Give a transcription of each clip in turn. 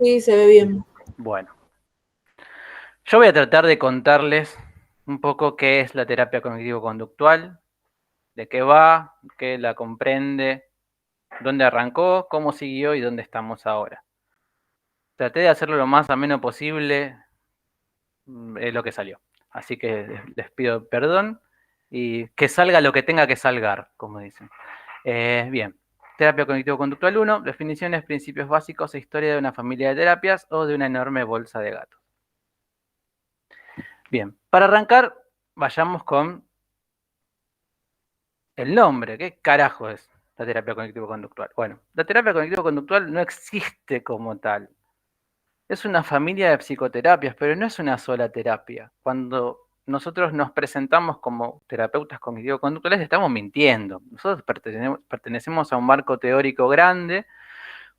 Sí, se ve bien. Bueno, yo voy a tratar de contarles un poco qué es la terapia cognitivo-conductual, de qué va, qué la comprende, dónde arrancó, cómo siguió y dónde estamos ahora. Traté de hacerlo lo más ameno posible, es lo que salió. Así que les pido perdón y que salga lo que tenga que salgar, como dicen. Bien, terapia cognitivo-conductual 1, definiciones, principios básicos e historia de una familia de terapias o de una enorme bolsa de gatos. Bien, para arrancar, vayamos con el nombre. ¿Qué carajo es la terapia cognitivo-conductual? Bueno, la terapia cognitivo-conductual no existe como tal. Es una familia de psicoterapias, pero no es una sola terapia. Cuando nosotros nos presentamos como terapeutas cognitivo-conductuales, estamos mintiendo. Nosotros pertenecemos a un marco teórico grande,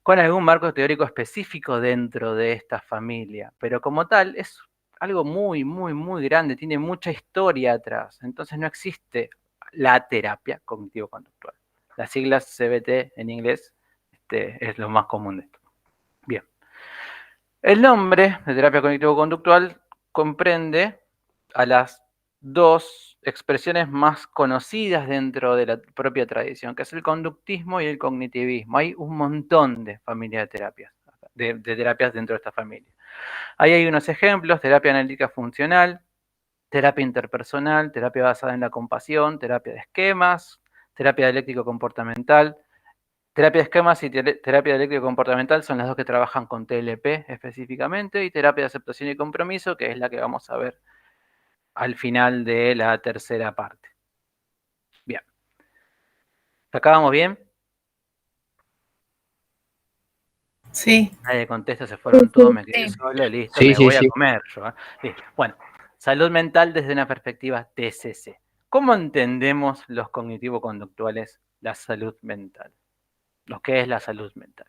con algún marco teórico específico dentro de esta familia, pero como tal es algo muy, muy, muy grande, tiene mucha historia atrás, entonces no existe la terapia cognitivo-conductual. Las siglas CBT en inglés es lo más común de esto. Bien. El nombre de terapia cognitivo-conductual comprende a las dos expresiones más conocidas dentro de la propia tradición, que es el conductismo y el cognitivismo. Hay un montón de familias de terapias, de terapias dentro de esta familia. Ahí hay unos ejemplos: terapia analítica funcional, terapia interpersonal, terapia basada en la compasión, terapia de esquemas, terapia dialéctico-comportamental. Terapia de esquemas y terapia dialéctico comportamental son las dos que trabajan con TLP específicamente, y terapia de aceptación y compromiso, que es la que vamos a ver al final de la tercera parte. Bien. ¿Acá vamos bien? Sí. Nadie contesta, se fueron todos, me quedé Sí. solo, listo, Sí, me sí, voy a sí. comer yo. Listo. Bueno, salud mental desde una perspectiva TCC. ¿Cómo entendemos los cognitivo-conductuales la salud mental? Lo que es la salud mental.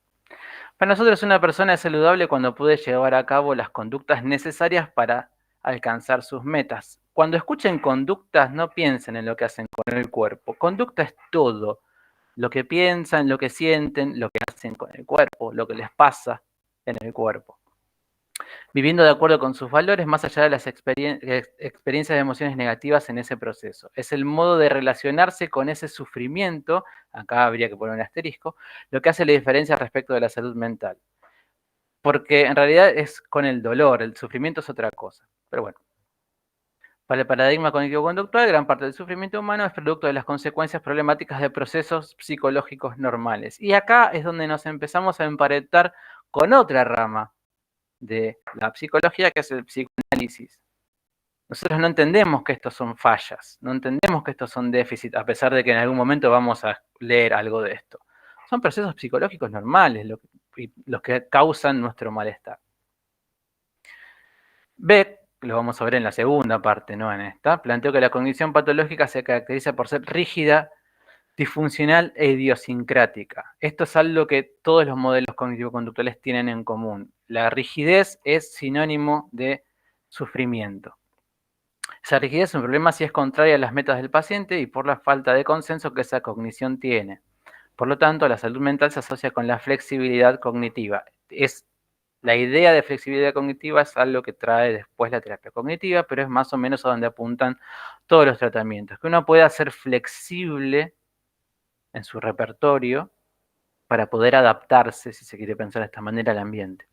Para nosotros una persona es saludable cuando puede llevar a cabo las conductas necesarias para alcanzar sus metas. Cuando escuchen conductas, no piensen en lo que hacen con el cuerpo. Conducta es todo: lo que piensan, lo que sienten, lo que hacen con el cuerpo, lo que les pasa en el cuerpo. Viviendo de acuerdo con sus valores, más allá de las experiencias de emociones negativas en ese proceso. Es el modo de relacionarse con ese sufrimiento, acá habría que poner un asterisco, lo que hace la diferencia respecto de la salud mental. Porque en realidad es con el dolor, el sufrimiento es otra cosa. Pero bueno, para el paradigma cognitivo-conductual, gran parte del sufrimiento humano es producto de las consecuencias problemáticas de procesos psicológicos normales. Y acá es donde nos empezamos a emparentar con otra rama de la psicología, que es el psicoanálisis. Nosotros no entendemos que estos son fallas, no entendemos que estos son déficits, a pesar de que en algún momento vamos a leer algo de esto. Son procesos psicológicos normales los que causan nuestro malestar. Beck, lo vamos a ver en la segunda parte, no en esta, planteó que la cognición patológica se caracteriza por ser rígida, disfuncional e idiosincrática. Esto es algo que todos los modelos cognitivo-conductuales tienen en común. La rigidez es sinónimo de sufrimiento. Esa rigidez es un problema si es contraria a las metas del paciente y por la falta de consenso que esa cognición tiene. Por lo tanto, la salud mental se asocia con la flexibilidad cognitiva. La idea de flexibilidad cognitiva es algo que trae después la terapia cognitiva, pero es más o menos a donde apuntan todos los tratamientos. Que uno pueda ser flexible en su repertorio para poder adaptarse, si se quiere pensar de esta manera, al ambiente.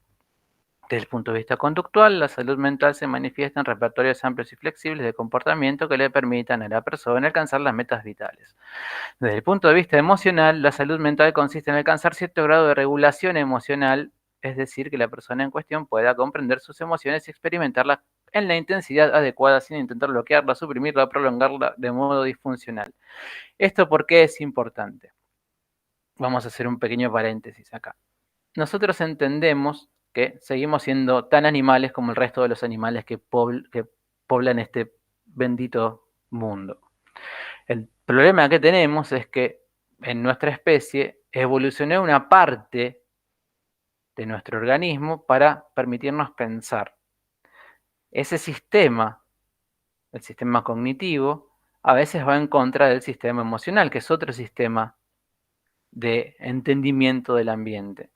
Desde el punto de vista conductual, la salud mental se manifiesta en repertorios amplios y flexibles de comportamiento que le permitan a la persona alcanzar las metas vitales. Desde el punto de vista emocional, la salud mental consiste en alcanzar cierto grado de regulación emocional, es decir, que la persona en cuestión pueda comprender sus emociones y experimentarlas en la intensidad adecuada sin intentar bloquearla, suprimirla o prolongarla de modo disfuncional. ¿Esto por qué es importante? Vamos a hacer un pequeño paréntesis acá. Nosotros entendemos que seguimos siendo tan animales como el resto de los animales que poblan este bendito mundo. El problema que tenemos es que en nuestra especie evolucionó una parte de nuestro organismo para permitirnos pensar. Ese sistema, el sistema cognitivo, a veces va en contra del sistema emocional, que es otro sistema de entendimiento del ambiente.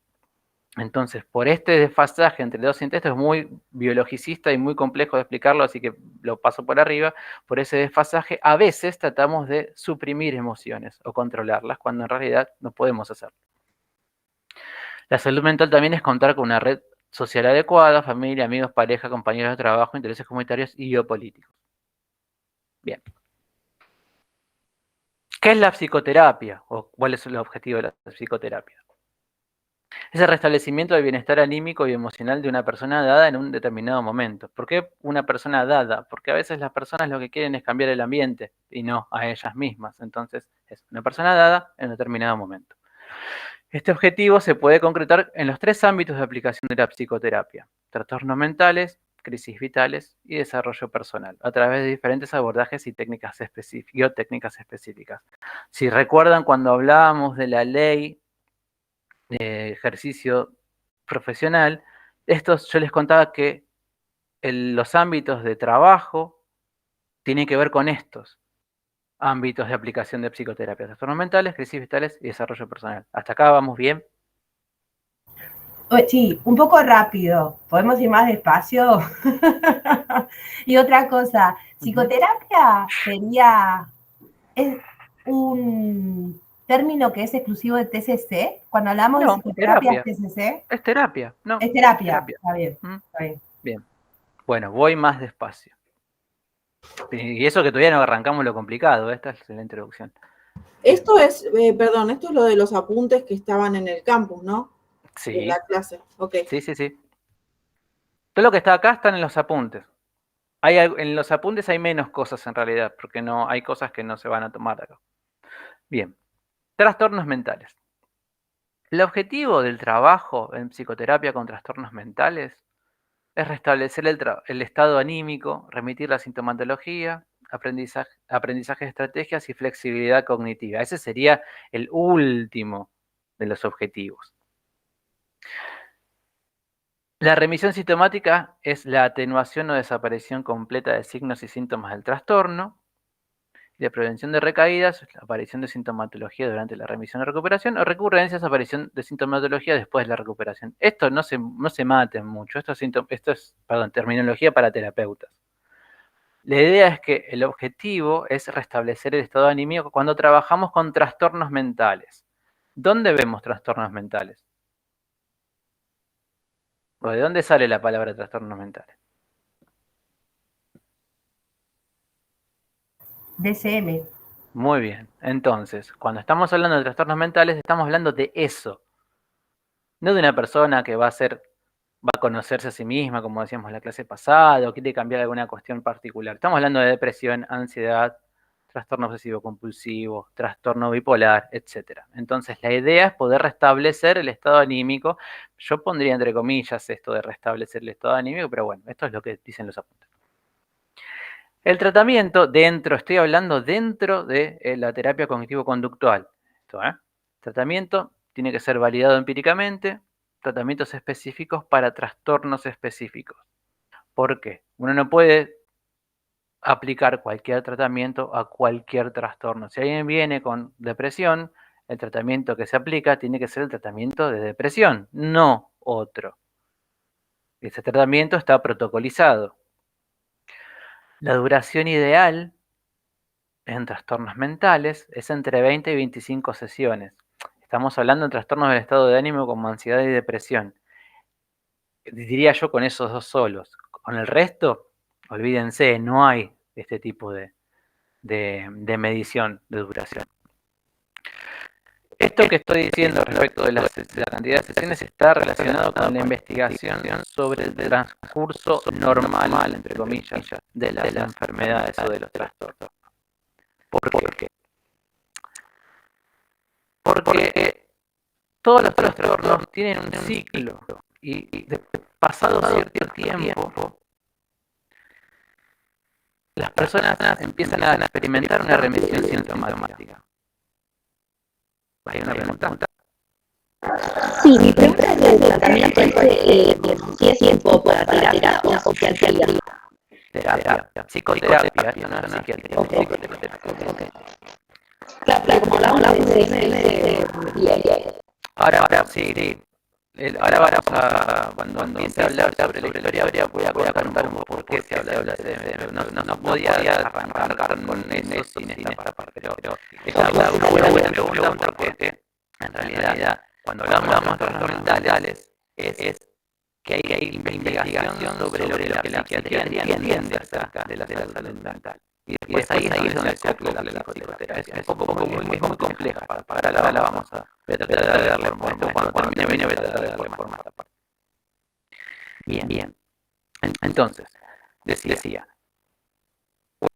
Entonces, por este desfasaje entre dos sintomas, esto es muy biologicista y muy complejo de explicarlo, así que lo paso por arriba. Por ese desfasaje, a veces tratamos de suprimir emociones o controlarlas, cuando en realidad no podemos hacerlo. La salud mental también es contar con una red social adecuada, familia, amigos, pareja, compañeros de trabajo, intereses comunitarios y geopolíticos. Bien. ¿Qué es la psicoterapia? ¿O cuál es el objetivo de la psicoterapia? Es el restablecimiento del bienestar anímico y emocional de una persona dada en un determinado momento. ¿Por qué una persona dada? Porque a veces las personas lo que quieren es cambiar el ambiente y no a ellas mismas. Entonces, es una persona dada en un determinado momento. Este objetivo se puede concretar en los 3 ámbitos de aplicación de la psicoterapia: trastornos mentales, crisis vitales y desarrollo personal, a través de diferentes abordajes y técnicas específicas. Si recuerdan, cuando hablábamos de la ley de ejercicio profesional, yo les contaba que los ámbitos de trabajo tienen que ver con estos ámbitos de aplicación de psicoterapia: trastornos mentales, crisis vitales y desarrollo personal. ¿Hasta acá vamos bien? Sí, un poco rápido. ¿Podemos ir más despacio? Y otra cosa, psicoterapia es un término que es exclusivo de TCC. Cuando hablamos de psicoterapia, ¿es TCC? Es terapia, no. Es terapia, está bien, está bien. Bien. Bueno, voy más despacio. Y eso que todavía no arrancamos lo complicado, esta es la introducción. Esto es, perdón, esto es lo de los apuntes que estaban en el campus, ¿no? Sí. En la clase, ok. Sí. Todo lo que está acá están en los apuntes. En los apuntes hay menos cosas en realidad, porque no hay cosas que no se van a tomar acá. Bien. Trastornos mentales. El objetivo del trabajo en psicoterapia con trastornos mentales es restablecer el estado anímico, remitir la sintomatología, aprendizaje de estrategias y flexibilidad cognitiva. Ese sería el último de los objetivos. La remisión sintomática es la atenuación o desaparición completa de signos y síntomas del trastorno. La prevención de recaídas, la aparición de sintomatología durante la remisión o recuperación, o recurrencias, aparición de sintomatología después de la recuperación. Esto no se maten mucho, esto es terminología para terapeutas. La idea es que el objetivo es restablecer el estado anímico cuando trabajamos con trastornos mentales. ¿Dónde vemos trastornos mentales? ¿O de dónde sale la palabra trastornos mentales? DCM. Muy bien. Entonces, cuando estamos hablando de trastornos mentales, estamos hablando de eso. No de una persona que va a conocerse a sí misma, como decíamos en la clase pasada, o quiere cambiar alguna cuestión particular. Estamos hablando de depresión, ansiedad, trastorno obsesivo-compulsivo, trastorno bipolar, etc. Entonces, la idea es poder restablecer el estado anímico. Yo pondría entre comillas esto de restablecer el estado anímico, pero bueno, esto es lo que dicen los apuntes. El tratamiento estoy hablando dentro de la terapia cognitivo-conductual. Tratamiento tiene que ser validado empíricamente, tratamientos específicos para trastornos específicos. ¿Por qué? Uno no puede aplicar cualquier tratamiento a cualquier trastorno. Si alguien viene con depresión, el tratamiento que se aplica tiene que ser el tratamiento de depresión, no otro. Ese tratamiento está protocolizado. La duración ideal en trastornos mentales es entre 20 y 25 sesiones. Estamos hablando de trastornos del estado de ánimo como ansiedad y depresión. Diría yo con esos 2 solos. Con el resto, olvídense, no hay este tipo de medición de duración. Esto que estoy diciendo respecto de la cantidad de sesiones está relacionado con la investigación sobre el transcurso normal, entre comillas, de las enfermedades o de los trastornos. ¿Por qué? Porque todos los trastornos tienen un ciclo y pasado cierto tiempo, las personas empiezan a experimentar una remisión sintomática. ¿Hay una pregunta? Sí, mi pregunta es el tratamiento si es tiempo para terapia o psiquiatría. Terapia, psicoterapia, esto no es psiquiatría. Okay. Claro, como hablamos de DSM, bien. Ahora sí, Ahora vamos a, cuando empiece a hablar sobre la historia, voy a contar un poco por qué se habla de CDM. No podía arrancar con eso sin esta parte, pero es una buena pregunta porque en realidad cuando hablamos de trastornos mentales es que hay investigación sobre lo que la psiquiatría entiende acerca de la salud mental. Y después ahí es donde se aplica la psicoterapia. Es un poco muy compleja. Para la vamos a tratar de darle forma. Cuando termine voy a tratar de darle forma a esta parte. Bien. Entonces, decía,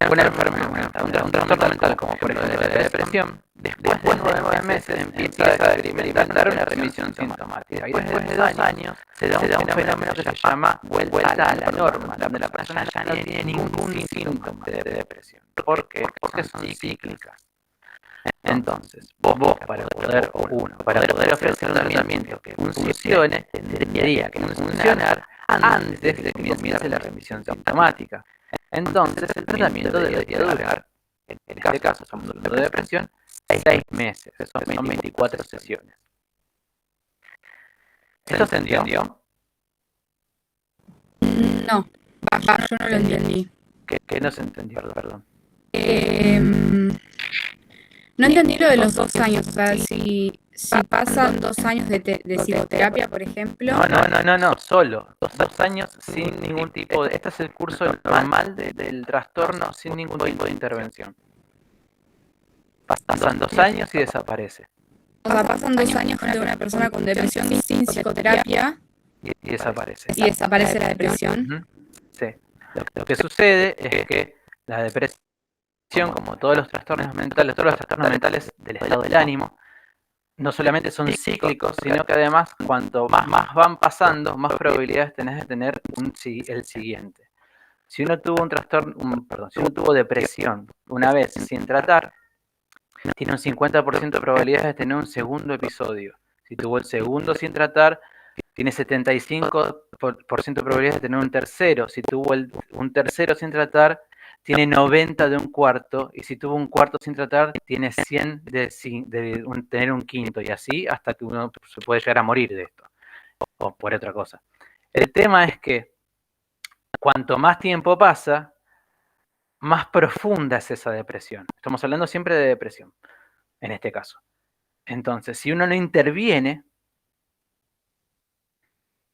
una enfermedad, un trastorno mental como por ejemplo la depresión, después de 9 meses empieza a experimentar una remisión sintomática. Y después de 2 años se da un fenómeno que se llama vuelta a la norma, donde la persona ya no tiene ningún síntoma de depresión. ¿Por qué? Porque son cíclicas. Entonces, vos para poder ofrecer un tratamiento que funcione, tendría que funcionar antes de que comience la remisión sintomática. Entonces, el tratamiento debería durar, en este caso estamos hablando de depresión, 6 meses, son 24 sesiones. ¿Esto se entendió? No, yo no lo entendí. ¿Qué no se entendió? Perdón. No entendí lo de los 2 años, o sea, si pasan 2 años de psicoterapia, por ejemplo. No, solo 2 años sin ningún tipo de... Este es el curso normal del trastorno sin ningún tipo de intervención. Pasan 2 años y desaparece. O sea, pasan 2 años de una persona con depresión sin psicoterapia Y desaparece. y desaparece la depresión. Sí. Lo que sucede es que la depresión, como todos los trastornos mentales del estado del ánimo, no solamente son cíclicos, sino que además cuanto más van pasando, más probabilidades tenés de tener el siguiente. Si uno tuvo si uno tuvo depresión una vez sin tratar, tiene un 50% de probabilidades de tener un segundo episodio. Si tuvo el segundo sin tratar, tiene 75% de probabilidades de tener un tercero. Si tuvo un tercero sin tratar, tiene 90 de un cuarto. Y si tuvo un cuarto sin tratar, tiene 100 de tener un quinto. Y así hasta que uno se puede llegar a morir de esto. O por otra cosa. El tema es que cuanto más tiempo pasa, más profunda es esa depresión. Estamos hablando siempre de depresión, en este caso. Entonces, si uno no interviene,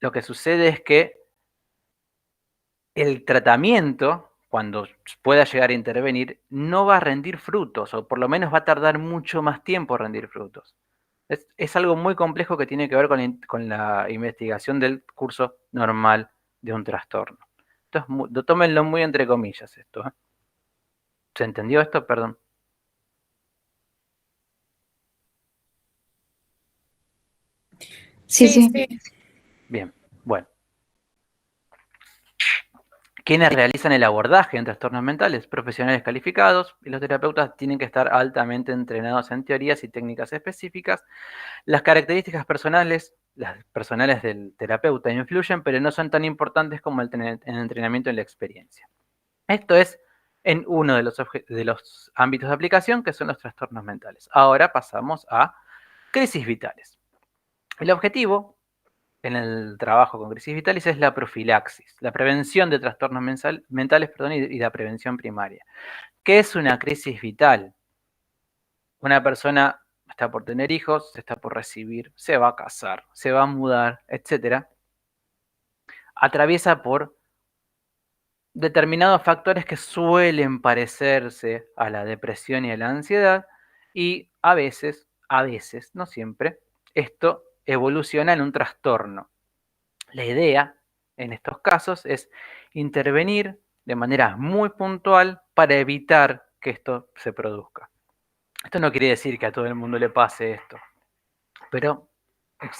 lo que sucede es que el tratamiento, cuando pueda llegar a intervenir, no va a rendir frutos, o por lo menos va a tardar mucho más tiempo en rendir frutos. Es algo muy complejo que tiene que ver con la investigación del curso normal de un trastorno. Entonces, tómenlo muy entre comillas esto. ¿Se entendió esto? Perdón. Sí. Bien, bueno. ¿Quiénes realizan el abordaje en trastornos mentales? Profesionales calificados, y los terapeutas tienen que estar altamente entrenados en teorías y técnicas específicas. Las características personales, las personales del terapeuta influyen, pero no son tan importantes como el entrenamiento y la experiencia. Esto es en uno de los ámbitos de aplicación, que son los trastornos mentales. Ahora pasamos a crisis vitales. El objetivo en el trabajo con crisis vitales es la profilaxis, la prevención de trastornos mentales y la prevención primaria. ¿Qué es una crisis vital? Una persona está por tener hijos, se está por recibir, se va a casar, se va a mudar, etc. Atraviesa por determinados factores que suelen parecerse a la depresión y a la ansiedad, y a veces, no siempre, esto evoluciona en un trastorno. La idea, en estos casos, es intervenir de manera muy puntual para evitar que esto se produzca. Esto no quiere decir que a todo el mundo le pase esto, pero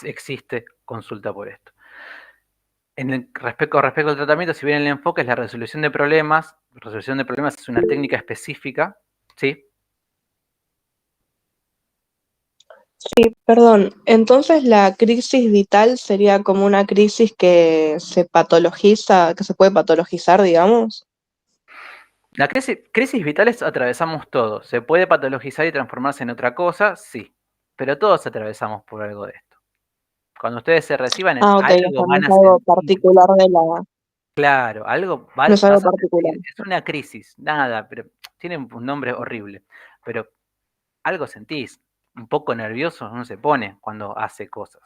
existe consulta por esto. Respecto al tratamiento, si bien el enfoque es la resolución de problemas es una técnica específica, ¿sí? Sí, perdón. Entonces la crisis vital sería como una crisis que se patologiza, que se puede patologizar, digamos. La crisis vitales atravesamos todos. ¿Se puede patologizar y transformarse en otra cosa? Sí. Pero todos atravesamos por algo de esto. Cuando ustedes se reciban, Ah, ok, o sea, algo no van es a algo sentir. particular de la... Claro, algo No es algo vas a particular. sentir. Es una crisis, nada, pero tiene un nombre horrible. Pero algo sentís. Un poco nervioso uno se pone cuando hace cosas.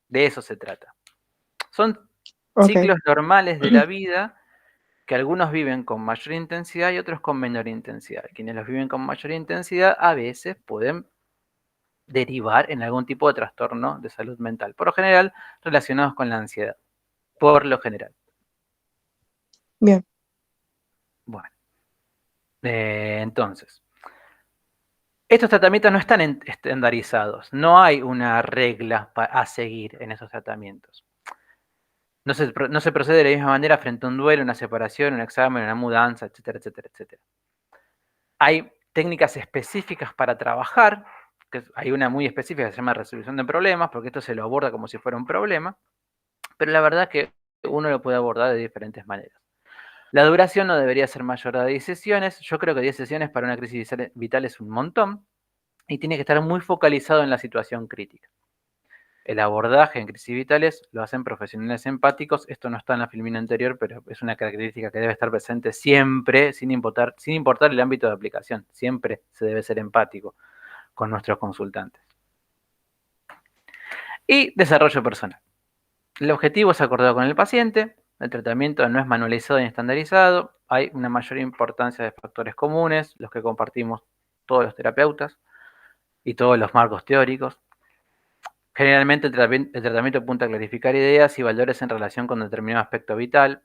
De eso se trata. Son Ok. ciclos normales de la vida que algunos viven con mayor intensidad y otros con menor intensidad. Quienes los viven con mayor intensidad a veces pueden derivar en algún tipo de trastorno de salud mental, por lo general relacionados con la ansiedad, por lo general. Bien. Bueno, entonces, estos tratamientos no están estandarizados, no hay una regla a seguir en esos tratamientos. No se procede de la misma manera frente a un duelo, una separación, un examen, una mudanza, etcétera, etcétera, etcétera. Hay técnicas específicas para trabajar, que hay una muy específica que se llama resolución de problemas, porque esto se lo aborda como si fuera un problema, pero la verdad es que uno lo puede abordar de diferentes maneras. La duración no debería ser mayor a 10 sesiones. Yo creo que 10 sesiones para una crisis vital es un montón y tiene que estar muy focalizado en la situación crítica. El abordaje en crisis vitales lo hacen profesionales empáticos. Esto no está en la filmina anterior, pero es una característica que debe estar presente siempre, sin importar el ámbito de aplicación. Siempre se debe ser empático con nuestros consultantes. Y desarrollo personal. El objetivo es acordado con el paciente. El tratamiento no es manualizado ni estandarizado. Hay una mayor importancia de factores comunes, los que compartimos todos los terapeutas y todos los marcos teóricos. Generalmente el tratamiento apunta a clarificar ideas y valores en relación con determinado aspecto vital.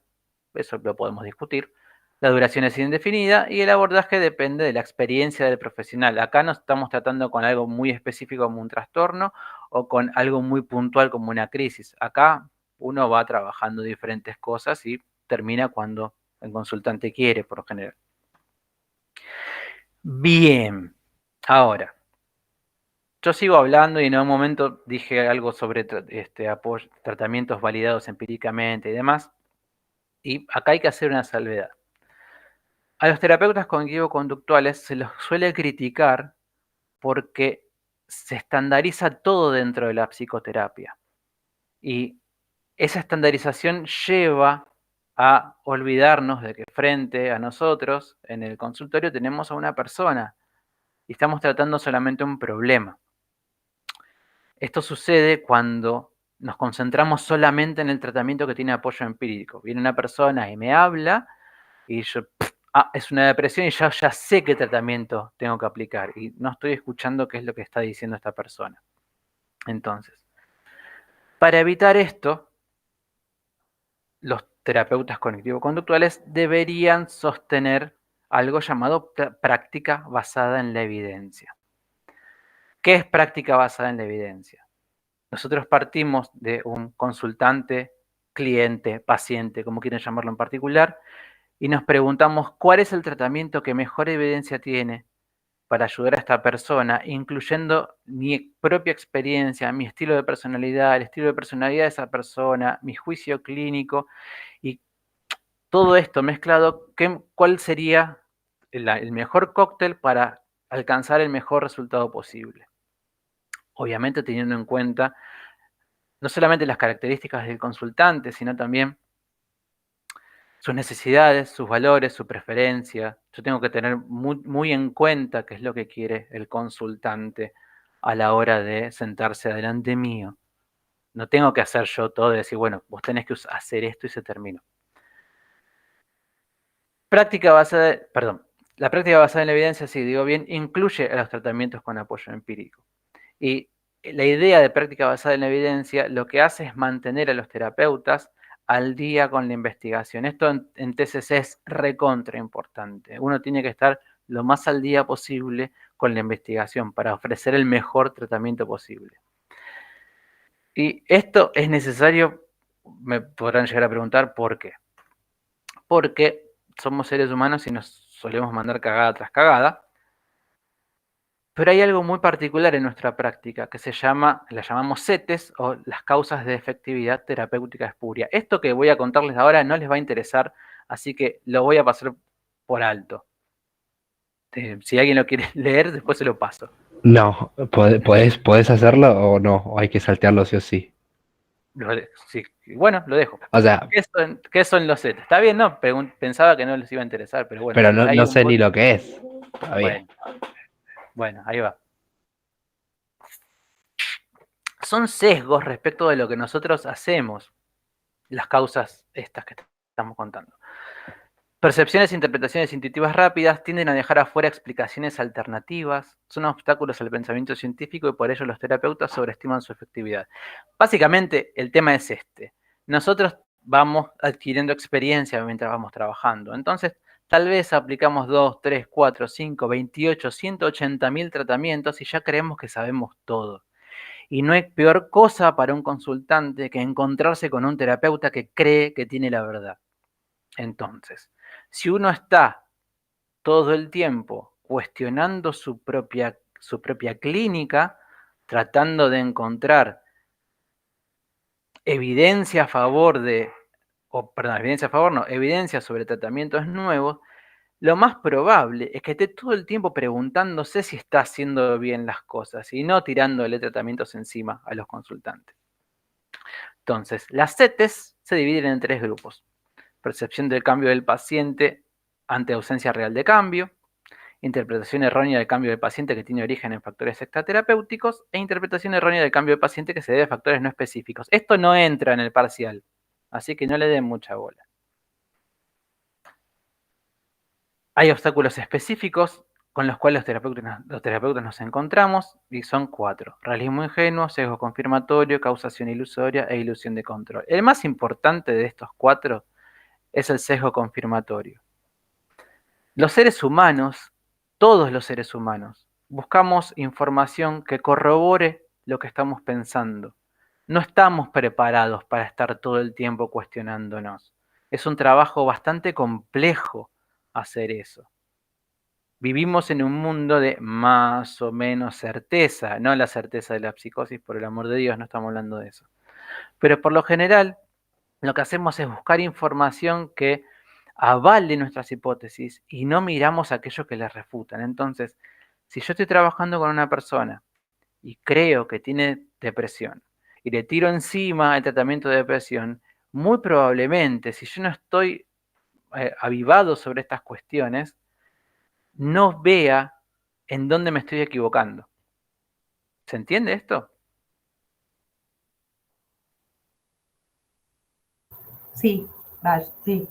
Eso lo podemos discutir. La duración es indefinida y el abordaje depende de la experiencia del profesional. Acá no estamos tratando con algo muy específico como un trastorno o con algo muy puntual como una crisis. Acá uno va trabajando diferentes cosas y termina cuando el consultante quiere, por lo general. Bien, ahora, yo sigo hablando y en un momento dije algo sobre tratamientos validados empíricamente y demás, y acá hay que hacer una salvedad. A los terapeutas cognitivo-conductuales se los suele criticar porque se estandariza todo dentro de la psicoterapia. Y esa estandarización lleva a olvidarnos de que frente a nosotros, en el consultorio, tenemos a una persona y estamos tratando solamente un problema. Esto sucede cuando nos concentramos solamente en el tratamiento que tiene apoyo empírico. Viene una persona y me habla y yo, es una depresión y ya sé qué tratamiento tengo que aplicar y no estoy escuchando qué es lo que está diciendo esta persona. Entonces, para evitar esto, los terapeutas cognitivo-conductuales deberían sostener algo llamado práctica basada en la evidencia. ¿Qué es práctica basada en la evidencia? Nosotros partimos de un consultante, cliente, paciente, como quieren llamarlo en particular, y nos preguntamos cuál es el tratamiento que mejor evidencia tiene para ayudar a esta persona, incluyendo mi propia experiencia, mi estilo de personalidad, el estilo de personalidad de esa persona, mi juicio clínico, y todo esto mezclado, ¿cuál sería el mejor cóctel para alcanzar el mejor resultado posible? Obviamente teniendo en cuenta no solamente las características del consultante, sino también sus necesidades, sus valores, su preferencia. Yo tengo que tener muy en cuenta qué es lo que quiere el consultante a la hora de sentarse delante mío. No tengo que hacer yo todo y decir, bueno, vos tenés que hacer esto y se terminó. La práctica basada en la evidencia, si digo bien, incluye a los tratamientos con apoyo empírico. Y la idea de práctica basada en la evidencia lo que hace es mantener a los terapeutas al día con la investigación. Esto en TCC es recontra importante. Uno tiene que estar lo más al día posible con la investigación para ofrecer el mejor tratamiento posible. Y esto es necesario, me podrán llegar a preguntar por qué. Porque somos seres humanos y nos solemos mandar cagada tras cagada. Pero hay algo muy particular en nuestra práctica que la llamamos CETES o las causas de efectividad terapéutica espuria. Esto que voy a contarles ahora no les va a interesar, así que lo voy a pasar por alto. Si alguien lo quiere leer, después se lo paso. No, ¿podés hacerlo o no? ¿O hay que saltearlo sí o sí? Sí, bueno, lo dejo. O sea, ¿Qué son los CETES? Está bien, ¿no? Pensaba que no les iba a interesar, pero bueno. pero Si hay no un sé ni voto- lo que es todavía. Bueno, ahí va. Son sesgos respecto de lo que nosotros hacemos, las causas estas que estamos contando. Percepciones e interpretaciones intuitivas rápidas tienden a dejar afuera explicaciones alternativas, son obstáculos al pensamiento científico y por ello los terapeutas sobreestiman su efectividad. Básicamente, el tema es este. Nosotros vamos adquiriendo experiencia mientras vamos trabajando. Entonces, tal vez aplicamos 2, 3, 4, 5, 28, 180.000 tratamientos y ya creemos que sabemos todo. Y no hay peor cosa para un consultante que encontrarse con un terapeuta que cree que tiene la verdad. Entonces, si uno está todo el tiempo cuestionando su propia clínica, tratando de encontrar evidencia a favor de, evidencia a favor no, evidencia sobre tratamientos nuevos, lo más probable es que esté todo el tiempo preguntándose si está haciendo bien las cosas y no tirándole tratamientos encima a los consultantes. Entonces, las CETES se dividen en 3 grupos. Percepción del cambio del paciente ante ausencia real de cambio, interpretación errónea del cambio del paciente que tiene origen en factores extraterapéuticos e interpretación errónea del cambio del paciente que se debe a factores no específicos. Esto no entra en el parcial, así que no le den mucha bola. Hay obstáculos específicos con los cuales los terapeutas nos encontramos y son 4. Realismo ingenuo, sesgo confirmatorio, causación ilusoria e ilusión de control. El más importante de estos 4 es el sesgo confirmatorio. Los seres humanos, todos los seres humanos, buscamos información que corrobore lo que estamos pensando. No estamos preparados para estar todo el tiempo cuestionándonos. Es un trabajo bastante complejo hacer eso. Vivimos en un mundo de más o menos certeza, no la certeza de la psicosis, por el amor de Dios, no estamos hablando de eso. Pero por lo general, lo que hacemos es buscar información que avale nuestras hipótesis y no miramos aquello que las refutan. Entonces, si yo estoy trabajando con una persona y creo que tiene depresión y le tiro encima el tratamiento de depresión, muy probablemente, si yo no estoy avivado sobre estas cuestiones, no vea en dónde me estoy equivocando. ¿Se entiende esto? Sí, sí.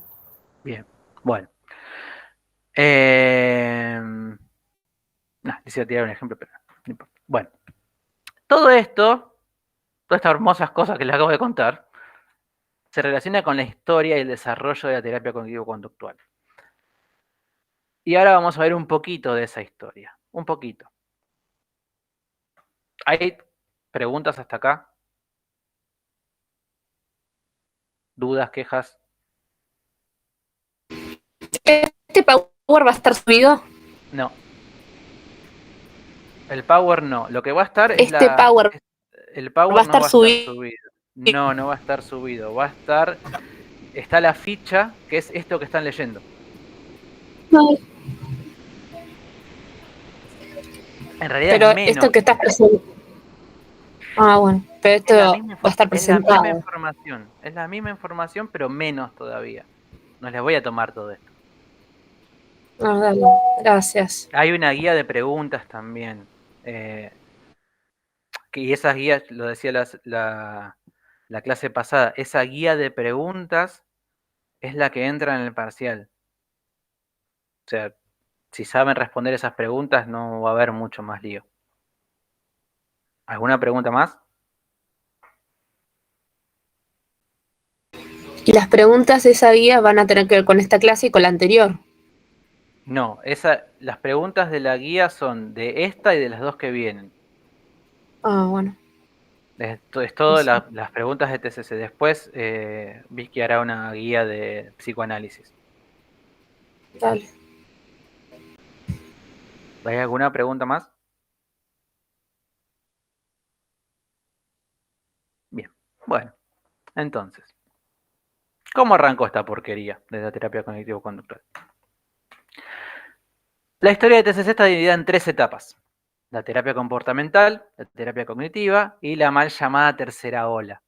Bien, bueno. Les iba a tirar un ejemplo, pero no importa. Bueno, todo esto, todas estas hermosas cosas que les acabo de contar, se relaciona con la historia y el desarrollo de la terapia cognitivo-conductual. Y ahora vamos a ver un poquito de esa historia. Un poquito. ¿Hay preguntas hasta acá? ¿Dudas, quejas? ¿Este Power va a estar subido? No. El Power no. Lo que va a estar es Este Power el Power va a no va estar a estar subido. subido. No, no va a estar subido. Va a estar... Está la ficha, que es esto que están leyendo. En realidad Pero es menos. esto que estás presentando. Ah, bueno, pero esto va a estar Es la misma presentado. información. Es la misma información, pero menos todavía. No les voy a tomar todo esto. Ah, dale, gracias. Hay una guía de preguntas también. Y esas guías, lo decía la clase pasada, esa guía de preguntas es la que entra en el parcial. O sea, si saben responder esas preguntas, no va a haber mucho más lío. ¿Alguna pregunta más? Y las preguntas de esa guía van a tener que ver con esta clase y con la anterior. No, las preguntas de la guía son de esta y de las 2 que vienen. Ah, bueno. Es todo las preguntas de TCC. Después Vicky hará una guía de psicoanálisis. Dale. ¿Hay alguna pregunta más? Bien, bueno, entonces, ¿cómo arrancó esta porquería de la terapia cognitivo-conductual? La historia de TCC está dividida en 3 etapas. La terapia comportamental, la terapia cognitiva y la mal llamada tercera ola.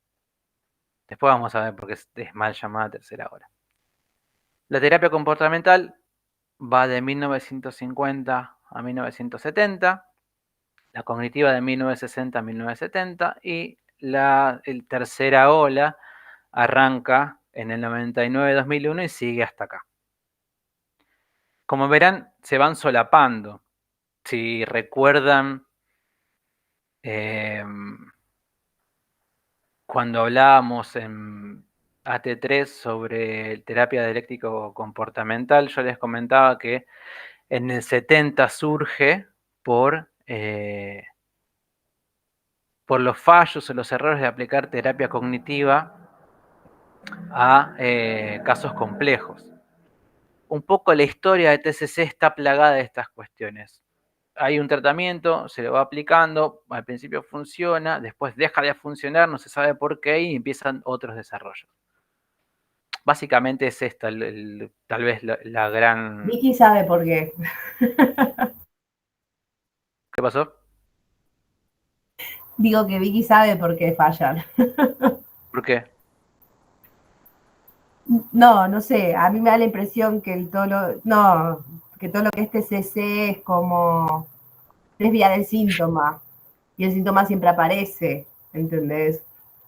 Después vamos a ver por qué es mal llamada tercera ola. La terapia comportamental va de 1950 a 1970, la cognitiva de 1960 a 1970 y la tercera ola arranca en el 99-2001 y sigue hasta acá. Como verán, se van solapando. Si recuerdan, cuando hablábamos en AT3 sobre terapia dialéctico-comportamental, yo les comentaba que en el 70 surge por los fallos o los errores de aplicar terapia cognitiva a casos complejos. Un poco la historia de TCC está plagada de estas cuestiones. Hay un tratamiento, se lo va aplicando, al principio funciona, después deja de funcionar, no se sabe por qué y empiezan otros desarrollos. Básicamente es esta, tal vez la gran... Vicky sabe por qué. ¿Qué pasó? Digo que Vicky sabe por qué fallan. ¿Por qué? No sé, a mí me da la impresión que todo lo que es TCC es como desvía del síntoma, y el síntoma siempre aparece, ¿entendés?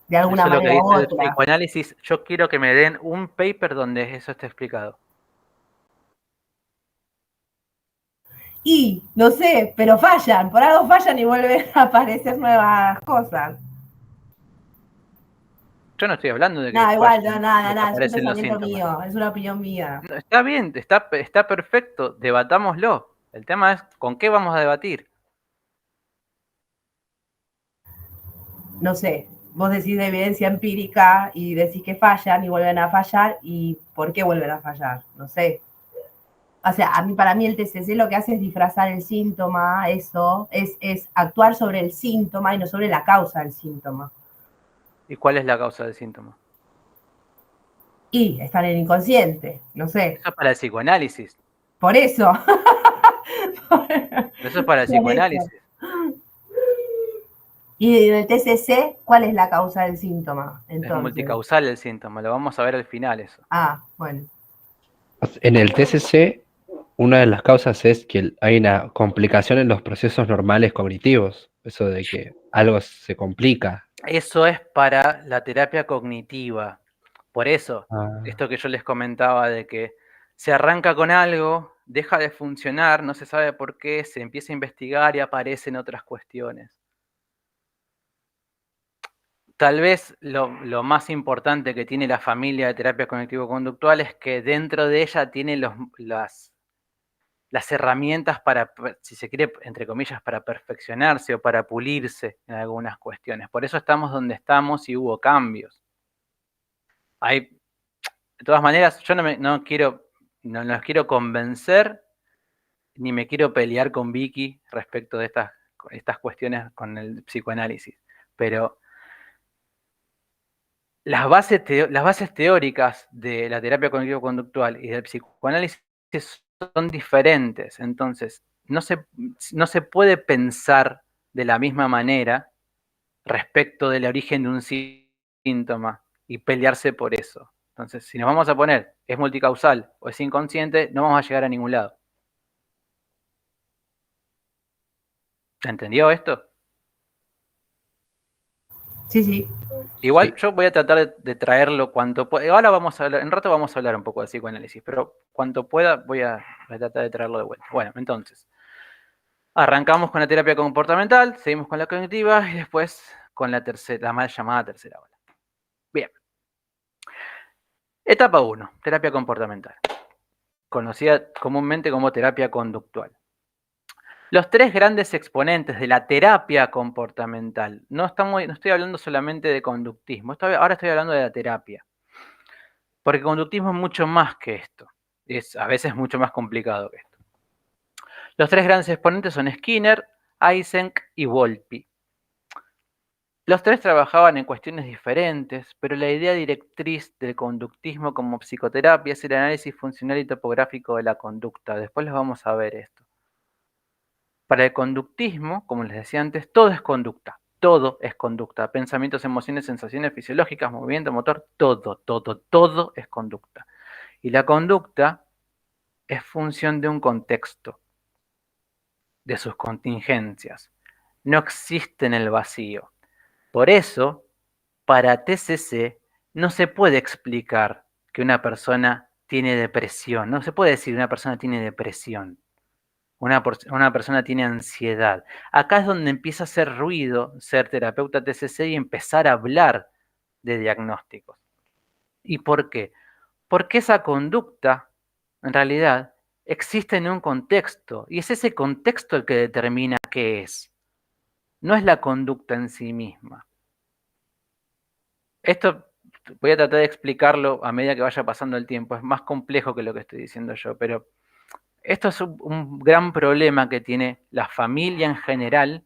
De alguna Eso es lo que manera u dice el otra. psicoanálisis. Yo quiero que me den un paper donde eso esté explicado. Y, no sé, pero fallan, por algo fallan y vuelven a aparecer nuevas cosas. Yo no estoy hablando de que No, igual, no, fallen, nada, es un desaparecen los pensamiento síntomas. mío, es una opinión mía. No, está bien, está perfecto, debatámoslo. El tema es con qué vamos a debatir. No sé, vos decís de evidencia empírica y decís que fallan y vuelven a fallar, ¿y por qué vuelven a fallar? No sé. O sea, para mí el TCC lo que hace es disfrazar el síntoma, eso, es actuar sobre el síntoma y no sobre la causa del síntoma. ¿Y cuál es la causa del síntoma? Y estar en el inconsciente, no sé. Eso es para el psicoanálisis. Por eso. Eso es para el psicoanálisis. Y en el TCC, ¿cuál es la causa del síntoma? Entonces? Es multicausal el síntoma, lo vamos a ver al final eso. Ah, bueno. En el TCC, una de las causas es que hay una complicación en los procesos normales cognitivos. Eso de que algo se complica. Eso es para la terapia cognitiva. Por eso, esto que yo les comentaba de que se arranca con algo, deja de funcionar, no se sabe por qué, se empieza a investigar y aparecen otras cuestiones. Tal vez lo más importante que tiene la familia de terapia cognitivo-conductual es que dentro de ella tiene las herramientas para, si se quiere, entre comillas, para perfeccionarse o para pulirse en algunas cuestiones. Por eso estamos donde estamos y hubo cambios. De todas maneras, yo no los quiero convencer ni me quiero pelear con Vicky respecto de estas cuestiones con el psicoanálisis, pero las bases teóricas de la terapia cognitivo-conductual y del psicoanálisis son diferentes, entonces no se puede pensar de la misma manera respecto del origen de un síntoma y pelearse por eso. Entonces, si nos vamos a poner, es multicausal o es inconsciente, no vamos a llegar a ningún lado. ¿Entendió esto? Sí, sí. Igual Sí. yo voy a tratar de traerlo cuanto pueda. Ahora vamos a hablar, en rato vamos a hablar un poco de psicoanálisis, pero cuanto pueda voy a tratar de traerlo de vuelta. Bueno, entonces, arrancamos con la terapia comportamental, seguimos con la cognitiva y después con la mal llamada tercera ola. Bien. Etapa 1, terapia comportamental, conocida comúnmente como terapia conductual. Los tres grandes exponentes de la terapia comportamental, no estoy hablando solamente de conductismo, ahora estoy hablando de la terapia, porque conductismo es mucho más que esto, es a veces mucho más complicado que esto. Los tres grandes exponentes son Skinner, Eysenck y Volpi. Los tres trabajaban en cuestiones diferentes, pero la idea directriz del conductismo como psicoterapia es el análisis funcional y topográfico de la conducta. Después les vamos a ver esto. Para el conductismo, como les decía antes, todo es conducta. Todo es conducta. Pensamientos, emociones, sensaciones fisiológicas, movimiento, motor, todo es conducta. Y la conducta es función de un contexto, de sus contingencias. No existe en el vacío. Por eso, para TCC, no se puede explicar que una persona tiene depresión. No se puede decir que una persona tiene depresión. Una persona tiene ansiedad. Acá es donde empieza a hacer ruido ser terapeuta TCC y empezar a hablar de diagnósticos. ¿Y por qué? Porque esa conducta, en realidad, existe en un contexto, y es ese contexto el que determina qué es. No es la conducta en sí misma. Esto voy a tratar de explicarlo a medida que vaya pasando el tiempo. Es más complejo que lo que estoy diciendo yo, pero esto es un gran problema que tiene la familia en general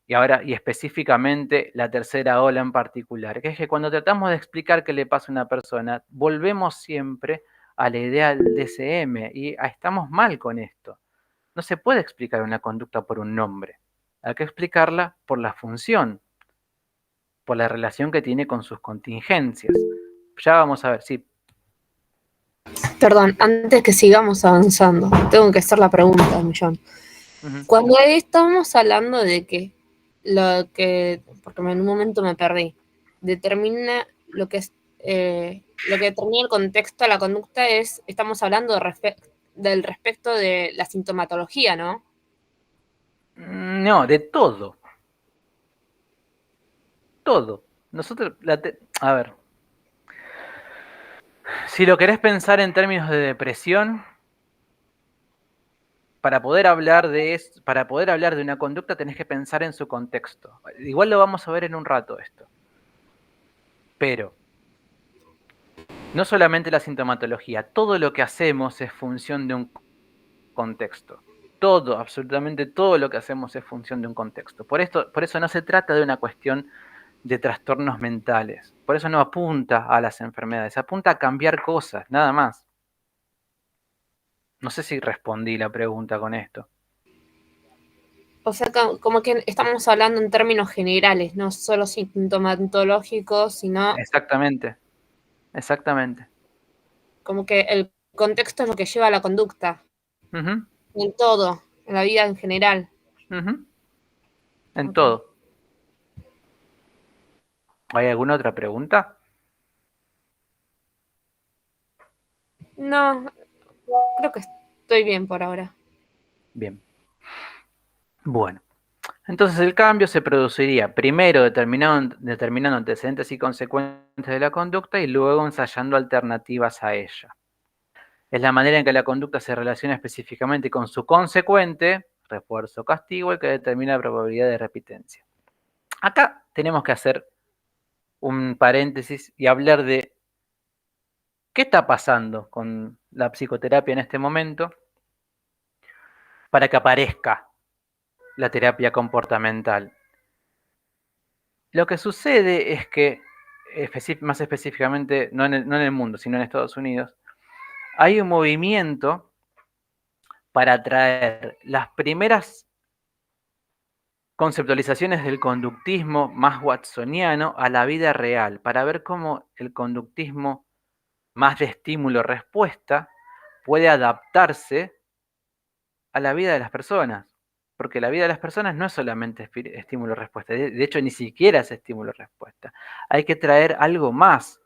y específicamente la tercera ola en particular, que es que cuando tratamos de explicar qué le pasa a una persona, volvemos siempre a la idea del DSM y estamos mal con esto. No se puede explicar una conducta por un nombre, hay que explicarla por la función, por la relación que tiene con sus contingencias. Ya vamos a ver, sí. Perdón, antes que sigamos avanzando, tengo que hacer la pregunta del millón. Cuando estamos hablando de que porque en un momento me perdí, determina lo que es, lo que determina el contexto de la conducta estamos hablando del respecto de la sintomatología, ¿no? No, de todo. Todo. Nosotros, a ver, si lo querés pensar en términos de depresión, para poder hablar de una conducta tenés que pensar en su contexto. Igual lo vamos a ver en un rato esto. Pero no solamente la sintomatología, todo lo que hacemos es función de un contexto. Todo, absolutamente todo lo que hacemos es función de un contexto. Por eso no se trata de una cuestión de trastornos mentales. Por eso no apunta a las enfermedades, apunta a cambiar cosas, nada más. No sé si respondí la pregunta con esto. O sea, como que estamos hablando en términos generales, no solo sintomatológicos, sino Exactamente, exactamente. como que el contexto es lo que lleva a la conducta, Uh-huh. en todo, en la vida en general. Uh-huh. En Ok. todo. ¿Hay alguna otra pregunta? No, creo que estoy bien por ahora. Bien. Bueno, entonces el cambio se produciría primero determinando antecedentes y consecuencias de la conducta y luego ensayando alternativas a ella. Es la manera en que la conducta se relaciona específicamente con su consecuente, refuerzo o castigo, el que determina la probabilidad de repitencia. Acá tenemos que hacer un paréntesis y hablar de qué está pasando con la psicoterapia en este momento para que aparezca la terapia comportamental. Lo que sucede es que, más específicamente, no en el mundo, sino en Estados Unidos, hay un movimiento para traer las primeras conceptualizaciones del conductismo más watsoniano a la vida real, para ver cómo el conductismo más de estímulo-respuesta puede adaptarse a la vida de las personas. Porque la vida de las personas no es solamente estímulo-respuesta, de hecho ni siquiera es estímulo-respuesta. Hay que traer algo más.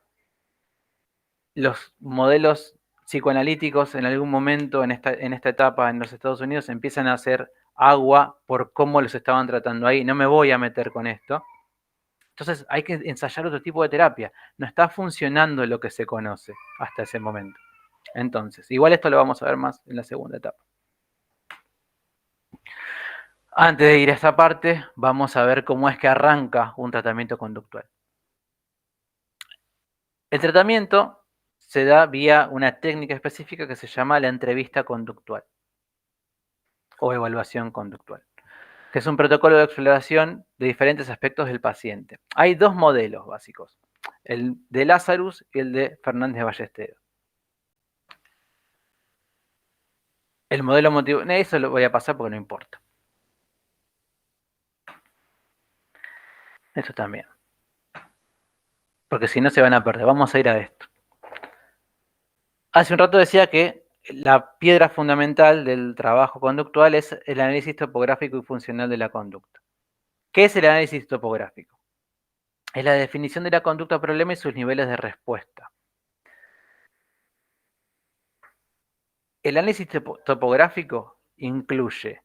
Los modelos psicoanalíticos en algún momento en esta etapa en los Estados Unidos empiezan a hacer agua por cómo los estaban tratando ahí. No me voy a meter con esto. Entonces hay que ensayar otro tipo de terapia. No está funcionando lo que se conoce hasta ese momento. Entonces, igual esto lo vamos a ver más en la segunda etapa. Antes de ir a esta parte, vamos a ver cómo es que arranca un tratamiento conductual. El tratamiento se da vía una técnica específica que se llama la entrevista conductual o evaluación conductual, que es un protocolo de exploración de diferentes aspectos del paciente. Hay dos modelos básicos, el de Lazarus y el de Fernández Ballesteros. El modelo eso lo voy a pasar porque no importa. Esto también. Porque si no se van a perder. Vamos a ir a esto. Hace un rato decía que la piedra fundamental del trabajo conductual es el análisis topográfico y funcional de la conducta. ¿Qué es el análisis topográfico? Es la definición de la conducta problema y sus niveles de respuesta. El análisis topográfico incluye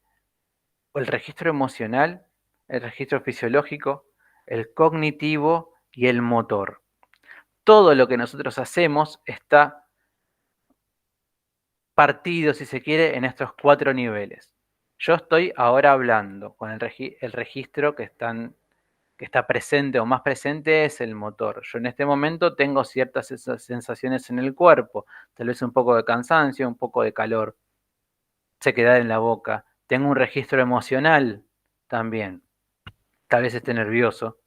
el registro emocional, el registro fisiológico, el cognitivo y el motor. Todo lo que nosotros hacemos está partido, si se quiere, en estos 4 niveles. Yo estoy ahora hablando con el registro que está presente o más presente es el motor. Yo en este momento tengo ciertas sensaciones en el cuerpo, tal vez un poco de cansancio, un poco de calor, sequedad en la boca. Tengo un registro emocional también, tal vez esté nervioso.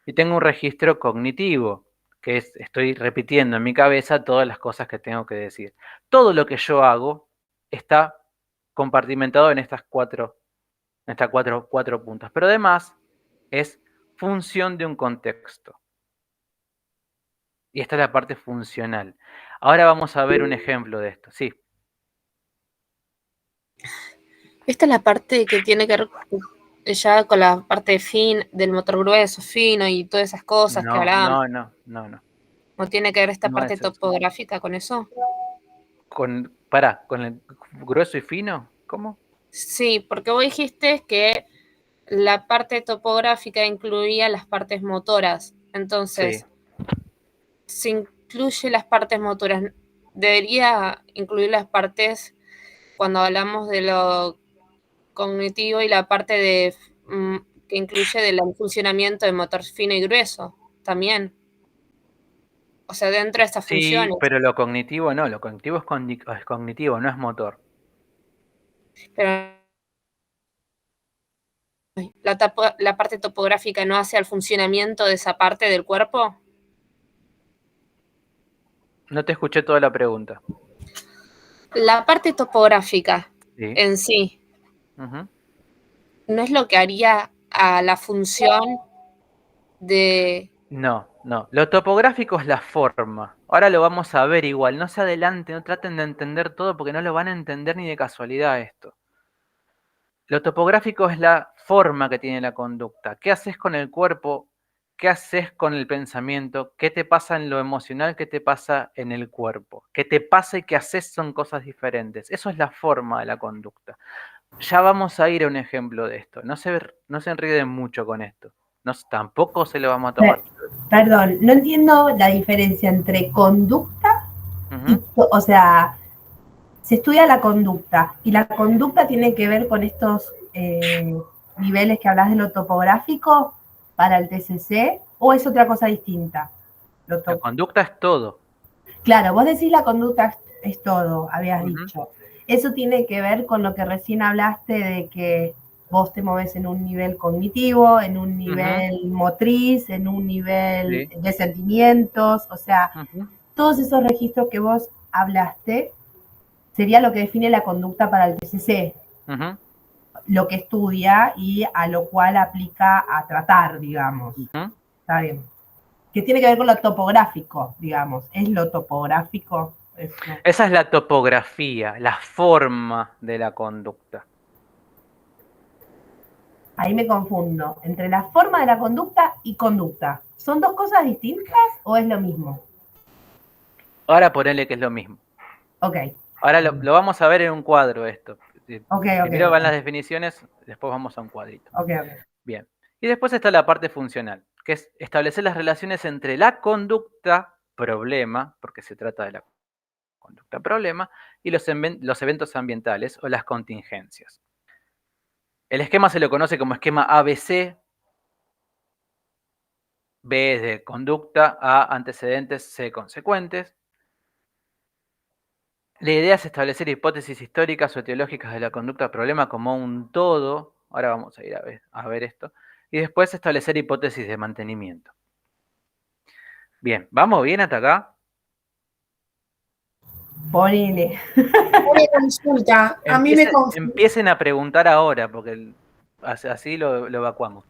Y tengo un registro cognitivo, que es, estoy repitiendo en mi cabeza todas las cosas que tengo que decir. Todo lo que yo hago está compartimentado en estas cuatro puntas. Pero además es función de un contexto. Y esta es la parte funcional. Ahora vamos a ver un ejemplo de esto. Sí. Esta es la parte que tiene que ver ya con la parte del motor grueso, fino y todas esas cosas que hablábamos. No. ¿No tiene que ver esta No parte es eso. topográfica con eso? ¿Con el grueso y fino? ¿Cómo? Sí, porque vos dijiste que la parte topográfica incluía las partes motoras. Entonces, si incluye las partes motoras, debería incluir las partes cuando hablamos de lo cognitivo y la parte que incluye del funcionamiento del motor fino y grueso también. O sea, dentro de estas funciones. Sí, pero lo cognitivo no, lo cognitivo es cognitivo, no es motor. Pero la parte topográfica no hace al funcionamiento de esa parte del cuerpo. No te escuché toda la pregunta. La parte topográfica Sí. en sí, ¿no es lo que haría a la función de...? No. Lo topográfico es la forma. Ahora lo vamos a ver igual. No se adelanten, no traten de entender todo porque no lo van a entender ni de casualidad esto. Lo topográfico es la forma que tiene la conducta. ¿Qué haces con el cuerpo? ¿Qué haces con el pensamiento? ¿Qué te pasa en lo emocional? ¿Qué te pasa en el cuerpo? ¿Qué te pasa y qué haces son cosas diferentes? Eso es la forma de la conducta. Ya vamos a ir a un ejemplo de esto. No se enreden mucho con esto. Tampoco se lo vamos a tomar. Perdón, no entiendo la diferencia entre conducta y, o sea, se estudia la conducta y la conducta tiene que ver con estos niveles que hablas de lo topográfico para el TCC o es otra cosa distinta. La conducta es todo. Claro, vos decís la conducta es todo, habías dicho. Eso tiene que ver con lo que recién hablaste de que vos te moves en un nivel cognitivo, en un nivel motriz, en un nivel de sentimientos, o sea, todos esos registros que vos hablaste sería lo que define la conducta para el TCC, lo que estudia y a lo cual aplica a tratar, digamos. Está bien. Que tiene que ver con lo topográfico, digamos. ¿Es lo topográfico? Esa es la topografía, la forma de la conducta. Ahí me confundo. Entre la forma de la conducta y conducta. ¿Son dos cosas distintas o es lo mismo? Ahora ponele que es lo mismo. Ok. Ahora lo vamos a ver en un cuadro esto. Primero van las definiciones, después vamos a un cuadrito. Bien. Y después está la parte funcional, que es establecer las relaciones entre la conducta problema, porque se trata de la conducta problema, y los eventos ambientales o las contingencias. El esquema se lo conoce como esquema ABC. B es de conducta, A antecedentes, C consecuentes. La idea es establecer hipótesis históricas o etiológicas de la conducta problema como un todo. Ahora vamos a ir a ver esto. Y después establecer hipótesis de mantenimiento. Bien, ¿vamos bien hasta acá? Ponele. Una consulta. A mí me confunde. Empiecen a preguntar ahora, porque así lo evacuamos.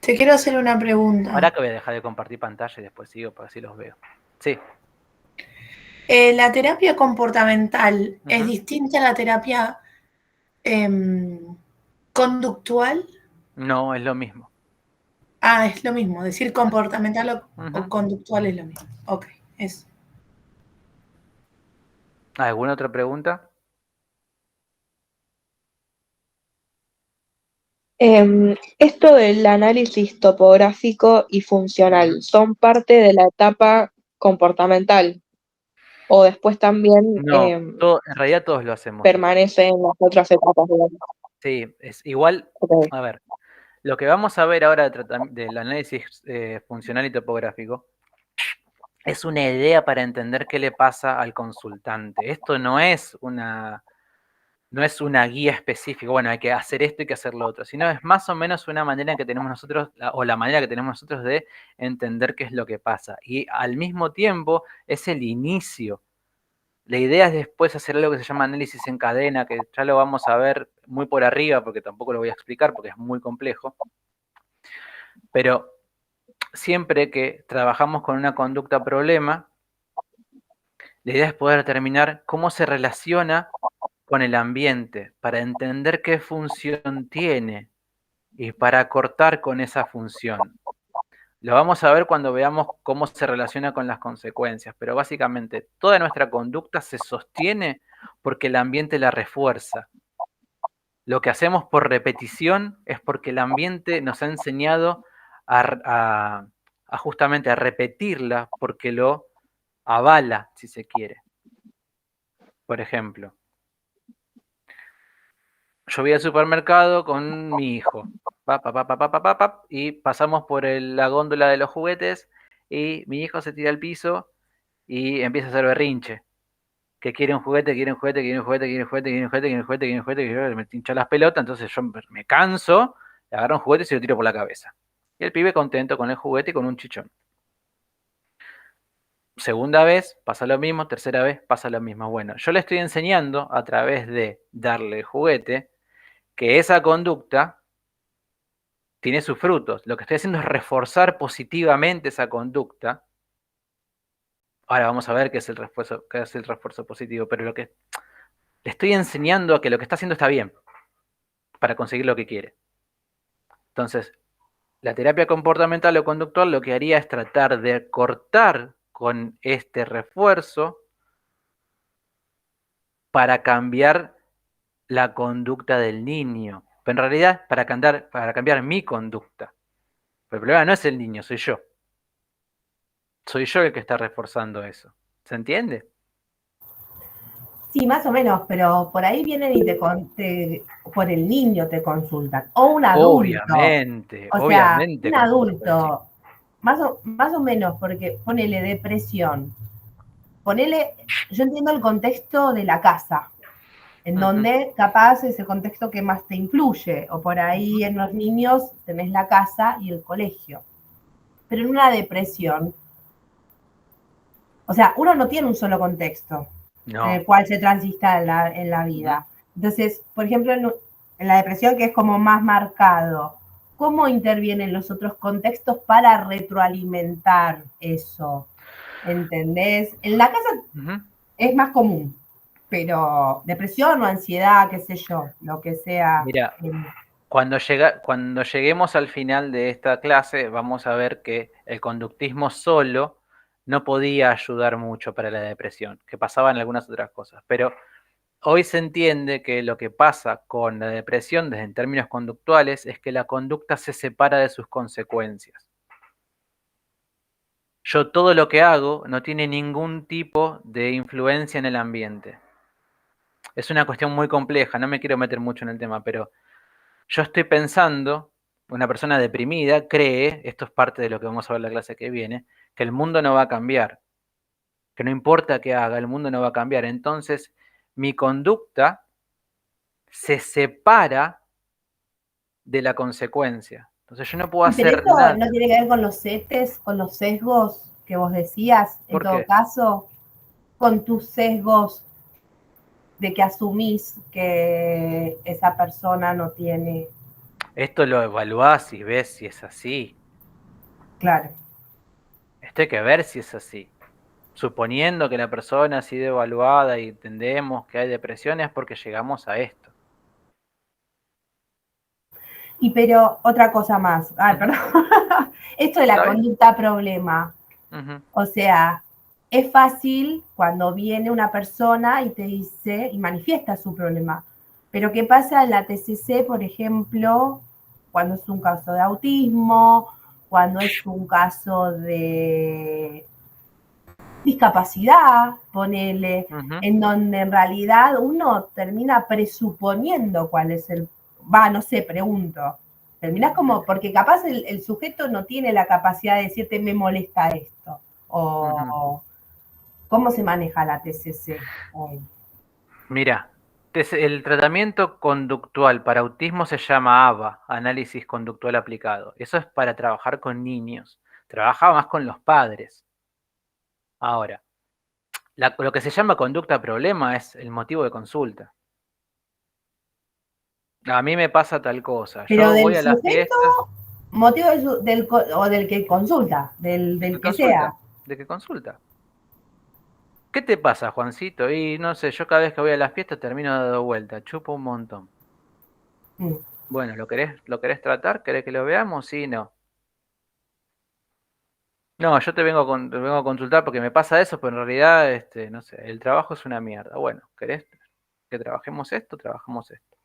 Te quiero hacer una pregunta. Ahora que voy a dejar de compartir pantalla y después sigo, para así los veo. Sí. La terapia comportamental es distinta a la terapia conductual. No, es lo mismo. Ah, es lo mismo. Decir comportamental o conductual es lo mismo. Ok, eso. ¿Alguna otra pregunta? Esto del análisis topográfico y funcional, ¿son parte de la etapa comportamental? ¿O después también No, en realidad todos lo hacemos. permanece en las otras etapas? Sí, es igual. Okay. A ver, lo que vamos a ver ahora del análisis funcional y topográfico es una idea para entender qué le pasa al consultante. Esto no es una guía específica, bueno, hay que hacer esto y que hacer lo otro, sino es más o menos una manera que tenemos nosotros, o la manera que tenemos nosotros de entender qué es lo que pasa. Y al mismo tiempo es el inicio. La idea es después hacer algo que se llama análisis en cadena, que ya lo vamos a ver muy por arriba, porque tampoco lo voy a explicar, porque es muy complejo. Pero siempre que trabajamos con una conducta problema, la idea es poder determinar cómo se relaciona con el ambiente, para entender qué función tiene y para cortar con esa función. Lo vamos a ver cuando veamos cómo se relaciona con las consecuencias, pero básicamente toda nuestra conducta se sostiene porque el ambiente la refuerza. Lo que hacemos por repetición es porque el ambiente nos ha enseñado a justamente a repetirla porque lo avala, si se quiere. Por ejemplo, yo voy al supermercado con mi hijo, y pasamos por la góndola de los juguetes y mi hijo se tira al piso y empieza a hacer berrinche. Que quiere un juguete, quiere un juguete, quiere un juguete, quiere un juguete, quiere un juguete, quiere un juguete, quiere un juguete, quiere un juguete, me hincha las pelotas, entonces yo me canso, le agarro un juguete y se lo tiro por la cabeza. Y el pibe contento con el juguete y con un chichón. Segunda vez pasa lo mismo, tercera vez pasa lo mismo. Bueno, yo le estoy enseñando a través de darle el juguete que esa conducta tiene sus frutos. Lo que estoy haciendo es reforzar positivamente esa conducta. Ahora vamos a ver qué es el refuerzo positivo, pero lo que le estoy enseñando a que lo que está haciendo está bien para conseguir lo que quiere. Entonces, la terapia comportamental o conductual lo que haría es tratar de cortar con este refuerzo para cambiar la conducta del niño. Pero en realidad, para cambiar mi conducta. Pero el problema no es el niño, soy yo. Soy yo el que está reforzando eso. ¿Se entiende? Sí, más o menos, pero por ahí vienen y por el niño te consultan. O un adulto. Obviamente, o obviamente. Sea, un adulto. Más o menos, porque ponele depresión. Yo entiendo el contexto de la casa, en donde capaz es el contexto que más te influye. O por ahí en los niños tenés la casa y el colegio. Pero en una depresión, o sea, uno no tiene un solo contexto. No. En el cual se transita en la vida. Entonces, por ejemplo, en la depresión, que es como más marcado, ¿cómo intervienen los otros contextos para retroalimentar eso? ¿Entendés? En la casa es más común, pero depresión o ansiedad, qué sé yo, lo que sea. Mira, cuando lleguemos al final de esta clase, vamos a ver que el conductismo solo no podía ayudar mucho para la depresión, que pasaban algunas otras cosas. Pero hoy se entiende que lo que pasa con la depresión, desde en términos conductuales, es que la conducta se separa de sus consecuencias. Yo todo lo que hago no tiene ningún tipo de influencia en el ambiente. Es una cuestión muy compleja, no me quiero meter mucho en el tema, pero yo estoy pensando, una persona deprimida cree, esto es parte de lo que vamos a ver en la clase que viene, que el mundo no va a cambiar, que no importa qué haga, el mundo no va a cambiar. Entonces, mi conducta se separa de la consecuencia. Entonces, yo no puedo hacer Pero nada. ¿no tiene que ver con los setes, con los sesgos que vos decías? En todo caso, con tus sesgos de que asumís que esa persona no tiene Esto lo evaluás y ves si es así. Claro. Esto hay que ver si es así. Suponiendo que la persona ha sido evaluada y entendemos que hay depresiones porque llegamos a esto. Y pero otra cosa más. Ay, perdón. Esto de la ¿Está bien? conducta problema. Ujú. O sea, es fácil cuando viene una persona y te dice y manifiesta su problema. Pero ¿qué pasa en la TCC, por ejemplo, cuando es un caso de autismo, cuando es un caso de discapacidad, ponele, Ujú. en donde en realidad uno termina presuponiendo cuál es no sé, pregunto. Terminás como, porque capaz el sujeto no tiene la capacidad de decirte me molesta esto. O cómo se maneja la TCC hoy. Mira, el tratamiento conductual para autismo se llama ABA, Análisis Conductual Aplicado. Eso es para trabajar con niños. Trabaja más con los padres. Ahora, lo que se llama conducta problema es el motivo de consulta. A mí me pasa tal cosa. Pero Yo del voy a las sujeto, fiestas. motivo o del que consulta, del ¿De qué que sea. consulta? ¿De qué consulta? ¿Qué te pasa, Juancito? Y no sé, yo cada vez que voy a las fiestas termino dando vuelta, chupo un montón. Bueno, ¿lo querés tratar? ¿Querés que lo veamos? Sí, no. No, yo te vengo a consultar porque me pasa eso, pero en realidad, no sé, el trabajo es una mierda. Bueno, ¿querés que trabajemos esto? Trabajamos esto.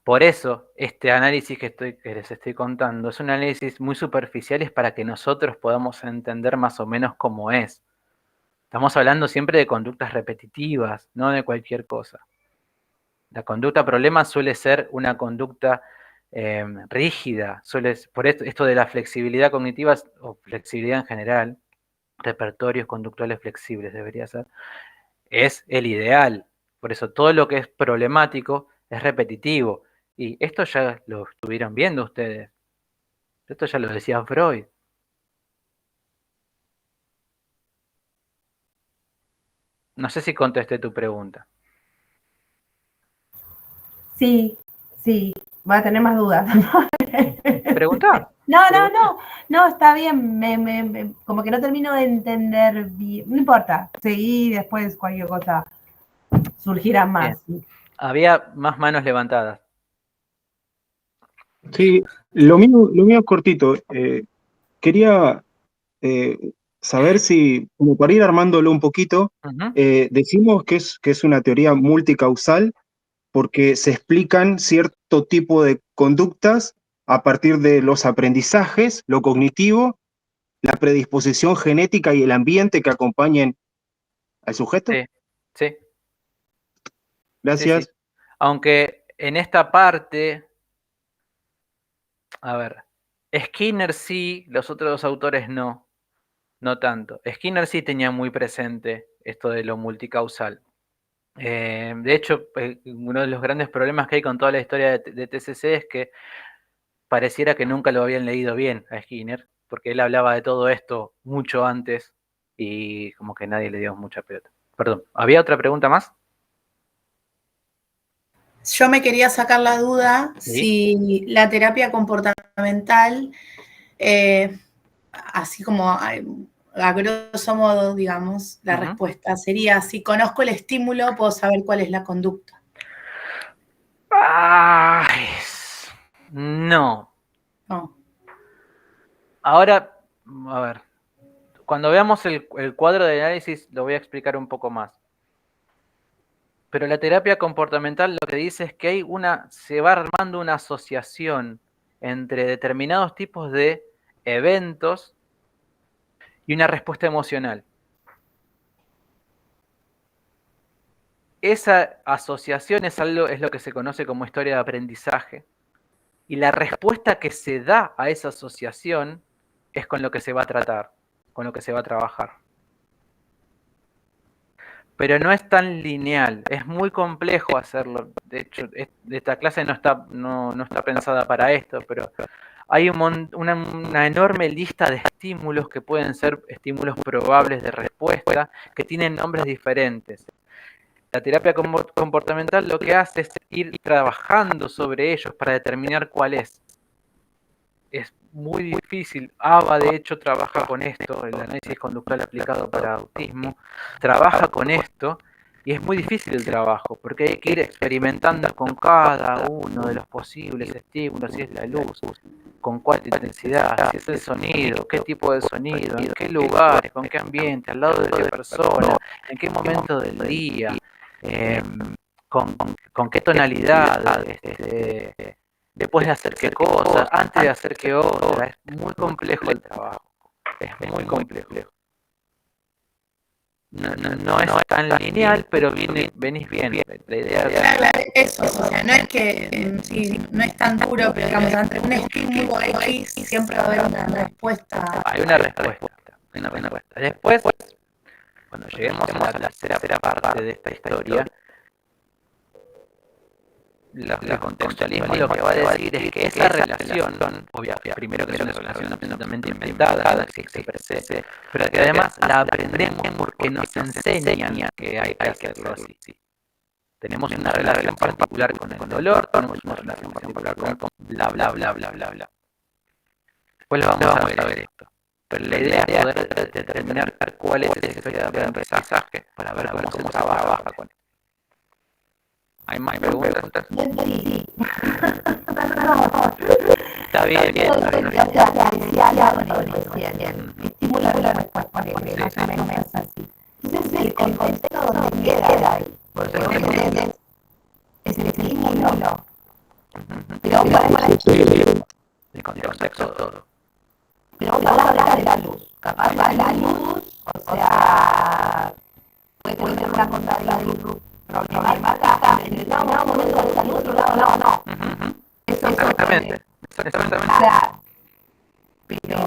Por eso, este análisis que les estoy contando es un análisis muy superficial, es para que nosotros podamos entender más o menos cómo es. Estamos hablando siempre de conductas repetitivas, no de cualquier cosa. La conducta problema suele ser una conducta rígida, por esto de la flexibilidad cognitiva o flexibilidad en general, repertorios conductuales flexibles debería ser, es el ideal. Por eso todo lo que es problemático es repetitivo. Y esto ya lo estuvieron viendo ustedes. Esto ya lo decía Freud. No sé si contesté tu pregunta. Sí, voy a tener más dudas. Pregunta. No, está bien, como que no termino de entender bien, no importa, seguí después cualquier cosa surgirá más. Bien. Había más manos levantadas. Sí, lo mío es cortito. Quería saber si, como para ir armándolo un poquito, decimos que es una teoría multicausal porque se explican cierto tipo de conductas a partir de los aprendizajes, lo cognitivo, la predisposición genética y el ambiente que acompañen al sujeto. Sí, sí. Gracias. Sí. Aunque en esta parte, a ver, Skinner sí, los otros dos autores no tanto. Skinner sí tenía muy presente esto de lo multicausal. De hecho, uno de los grandes problemas que hay con toda la historia de TCC es que pareciera que nunca lo habían leído bien a Skinner, porque él hablaba de todo esto mucho antes y como que nadie le dio mucha pelota. Perdón, ¿había otra pregunta más? Yo me quería sacar la duda ¿Sí? si la terapia comportamental, así como a grosso modo, digamos, la respuesta sería, si conozco el estímulo, puedo saber cuál es la conducta. Ay, no. Ahora, a ver, cuando veamos el cuadro de análisis lo voy a explicar un poco más. Pero la terapia comportamental lo que dice es que se va armando una asociación entre determinados tipos de eventos y una respuesta emocional. Esa asociación es lo que se conoce como historia de aprendizaje. Y la respuesta que se da a esa asociación es con lo que se va a tratar, con lo que se va a trabajar. Pero no es tan lineal, es muy complejo hacerlo. De hecho, esta clase no está pensada para esto, pero hay una enorme lista de estímulos que pueden ser estímulos probables de respuesta, que tienen nombres diferentes. La terapia comportamental lo que hace es ir trabajando sobre ellos para determinar cuál es. Es muy difícil. ABA, de hecho, trabaja con esto, el análisis conductual aplicado para autismo, trabaja con esto, y es muy difícil el trabajo, porque hay que ir experimentando con cada uno de los posibles estímulos, si es la luz, con cuál intensidad, si es el sonido, qué tipo de sonido, en qué lugares, con qué ambiente, al lado de qué persona, en qué momento del día, con qué tonalidad, después de hacer qué cosa, antes de hacer qué otra. Es muy complejo el trabajo. Es muy complejo. No es tan lineal, pero venís bien. La idea Claro, eso, o sea, no es que sí, no es tan duro, pero digamos, ante un estímulo X siempre va a haber una respuesta. Hay una respuesta. Después, cuando lleguemos a la tercera parte de esta historia, el contextualismo lo que va a decir es que esa relación, obviamente, primero que es una relación absolutamente inventada, existe per se, pero que además la aprendemos porque nos enseñan que hay que hacerlo así. Tenemos una relación particular con el dolor, tenemos una relación particular con bla, bla, bla, bla, bla, bla. Después lo vamos a ver esto. Pero la idea es poder determinar cuál es esa historia de aprendizaje para ver cómo se trabaja con él. ¿Hay más preguntas? Está bien. Estímulo de la respuesta, más o menos así. Entonces, el contexto donde queda ahí, porque obviamente es el estímulo. Pero para el contexto todo. Pero vamos a hablar de la luz. Capaz de la luz, o sea, puede tener una contraria de luz. Problemática en determinado momento de salud, otro lado no. Eso es Exactamente. Pero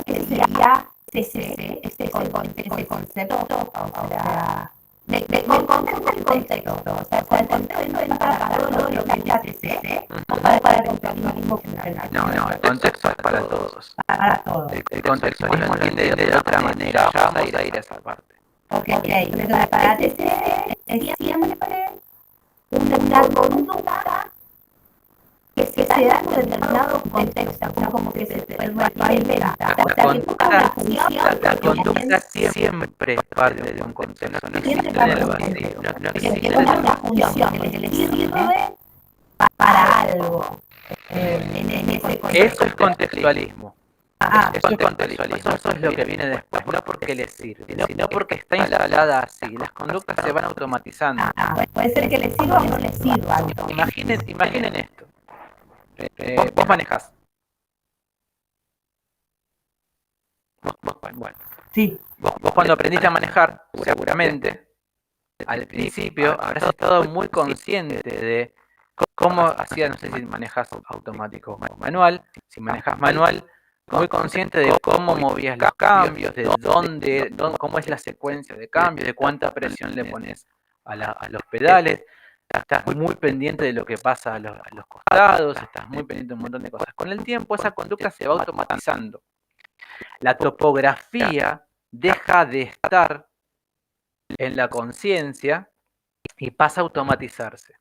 ese sería ese concepto, o sea, de contexto el contexto, o sea, el contexto es para todo lo que es TCC, o para el contextualismo general. No, el contexto es para todos. Para todos. El contextualismo entiende de otra manera, ya vamos a ir a esa parte. Ok, entonces para TCC es siempre una conducta que se da en un determinado contexto, como que se revela. La conducta siempre es parte de un contexto, no existe en el vacío. No existe en el vacío. Función que le sirve para algo en ese contexto. Eso es contextualismo. Eso es contextualismo. Eso es lo que viene después, no porque le sirve, sino porque está instalada así. Las conductas se van automatizando. Puede ser que le sirva o no le sirva. Imaginen esto. Vos manejás. Bueno. Sí. Vos cuando aprendiste a manejar, seguramente, al principio habrás estado muy consciente de cómo hacía, no sé si manejas automático o manual. Si manejas manual, muy consciente de cómo movías los cambios, de cómo es la secuencia de cambios, de cuánta presión le pones a los pedales. Estás muy pendiente de lo que pasa a los costados, estás muy pendiente de un montón de cosas. Con el tiempo esa conducta se va automatizando. La topografía deja de estar en la conciencia y pasa a automatizarse.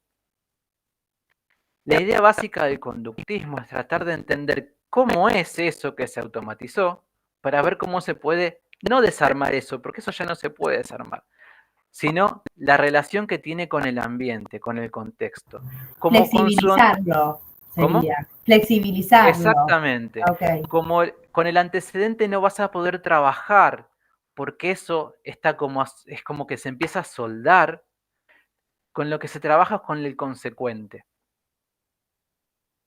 La idea básica del conductismo es tratar de entender cómo es eso que se automatizó para ver cómo se puede no desarmar eso, porque eso ya no se puede desarmar, sino la relación que tiene con el ambiente, con el contexto. Flexibilizarlo. ¿Cómo? Flexibilizarlo. Exactamente. Okay. Como con el antecedente no vas a poder trabajar, porque eso está es como que se empieza a soldar. Con lo que se trabaja con el consecuente.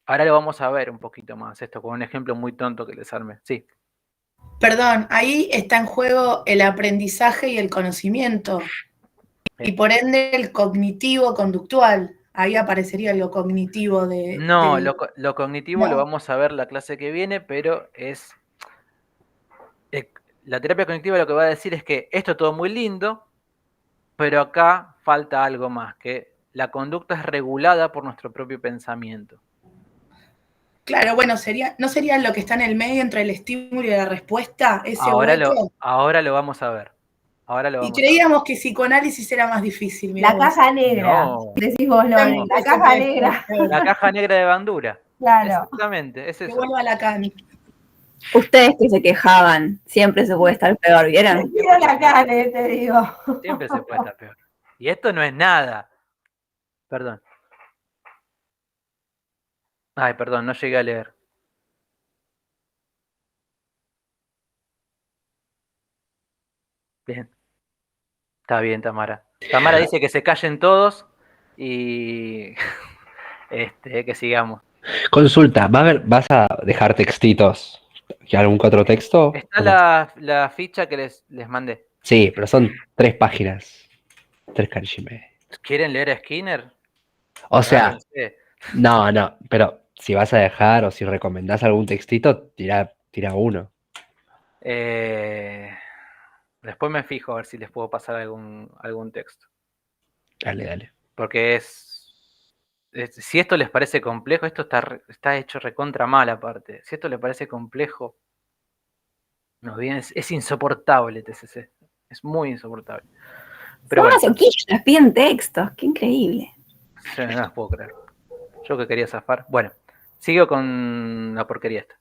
Ahora lo vamos a ver un poquito más, esto con un ejemplo muy tonto que les arme. Sí. Perdón, ahí está en juego el aprendizaje y el conocimiento. Y por ende el cognitivo-conductual. Ahí aparecería lo cognitivo de... No, lo cognitivo lo vamos a ver la clase que viene, pero es... la terapia cognitiva lo que va a decir es que esto es todo muy lindo, pero acá falta algo más, que la conducta es regulada por nuestro propio pensamiento. Claro, bueno, ¿no sería lo que está en el medio entre el estímulo y la respuesta? Ese ahora lo vamos a ver. Ahora lo Y vamos a creíamos que psicoanálisis era más difícil. mirá La vos. caja negra, No. decís vos, Lore, la caja negra. La caja negra de Bandura. Claro. Exactamente, es Que eso. vuelva a Lacan. Ustedes que se quejaban, siempre se puede estar peor, ¿vieron? Quiero Lacan, te digo. Siempre se puede estar peor. Y esto no es nada. Perdón. Ay, perdón, no llegué a leer. Bien. Está bien, Tamara. Tamara dice que se callen todos y que sigamos. Consulta, ¿vas a dejar textitos? ¿Algún que otro texto? Está ¿O no? la ficha que les mandé. Sí, pero son 3 páginas. 3 kanjime. ¿Quieren leer a Skinner? O sea, Agárrense. no, pero si vas a dejar o si recomendás algún textito, tira uno. Después me fijo a ver si les puedo pasar algún texto. Dale. Porque si esto les parece complejo, esto está hecho recontra mal aparte. Si esto les parece complejo, no bien, es insoportable TCC. Es muy insoportable. Pero Son bueno, masoquistas, piden textos, qué increíble. yo no las puedo creer. Yo que quería zafar. Bueno, sigo con la porquería esta.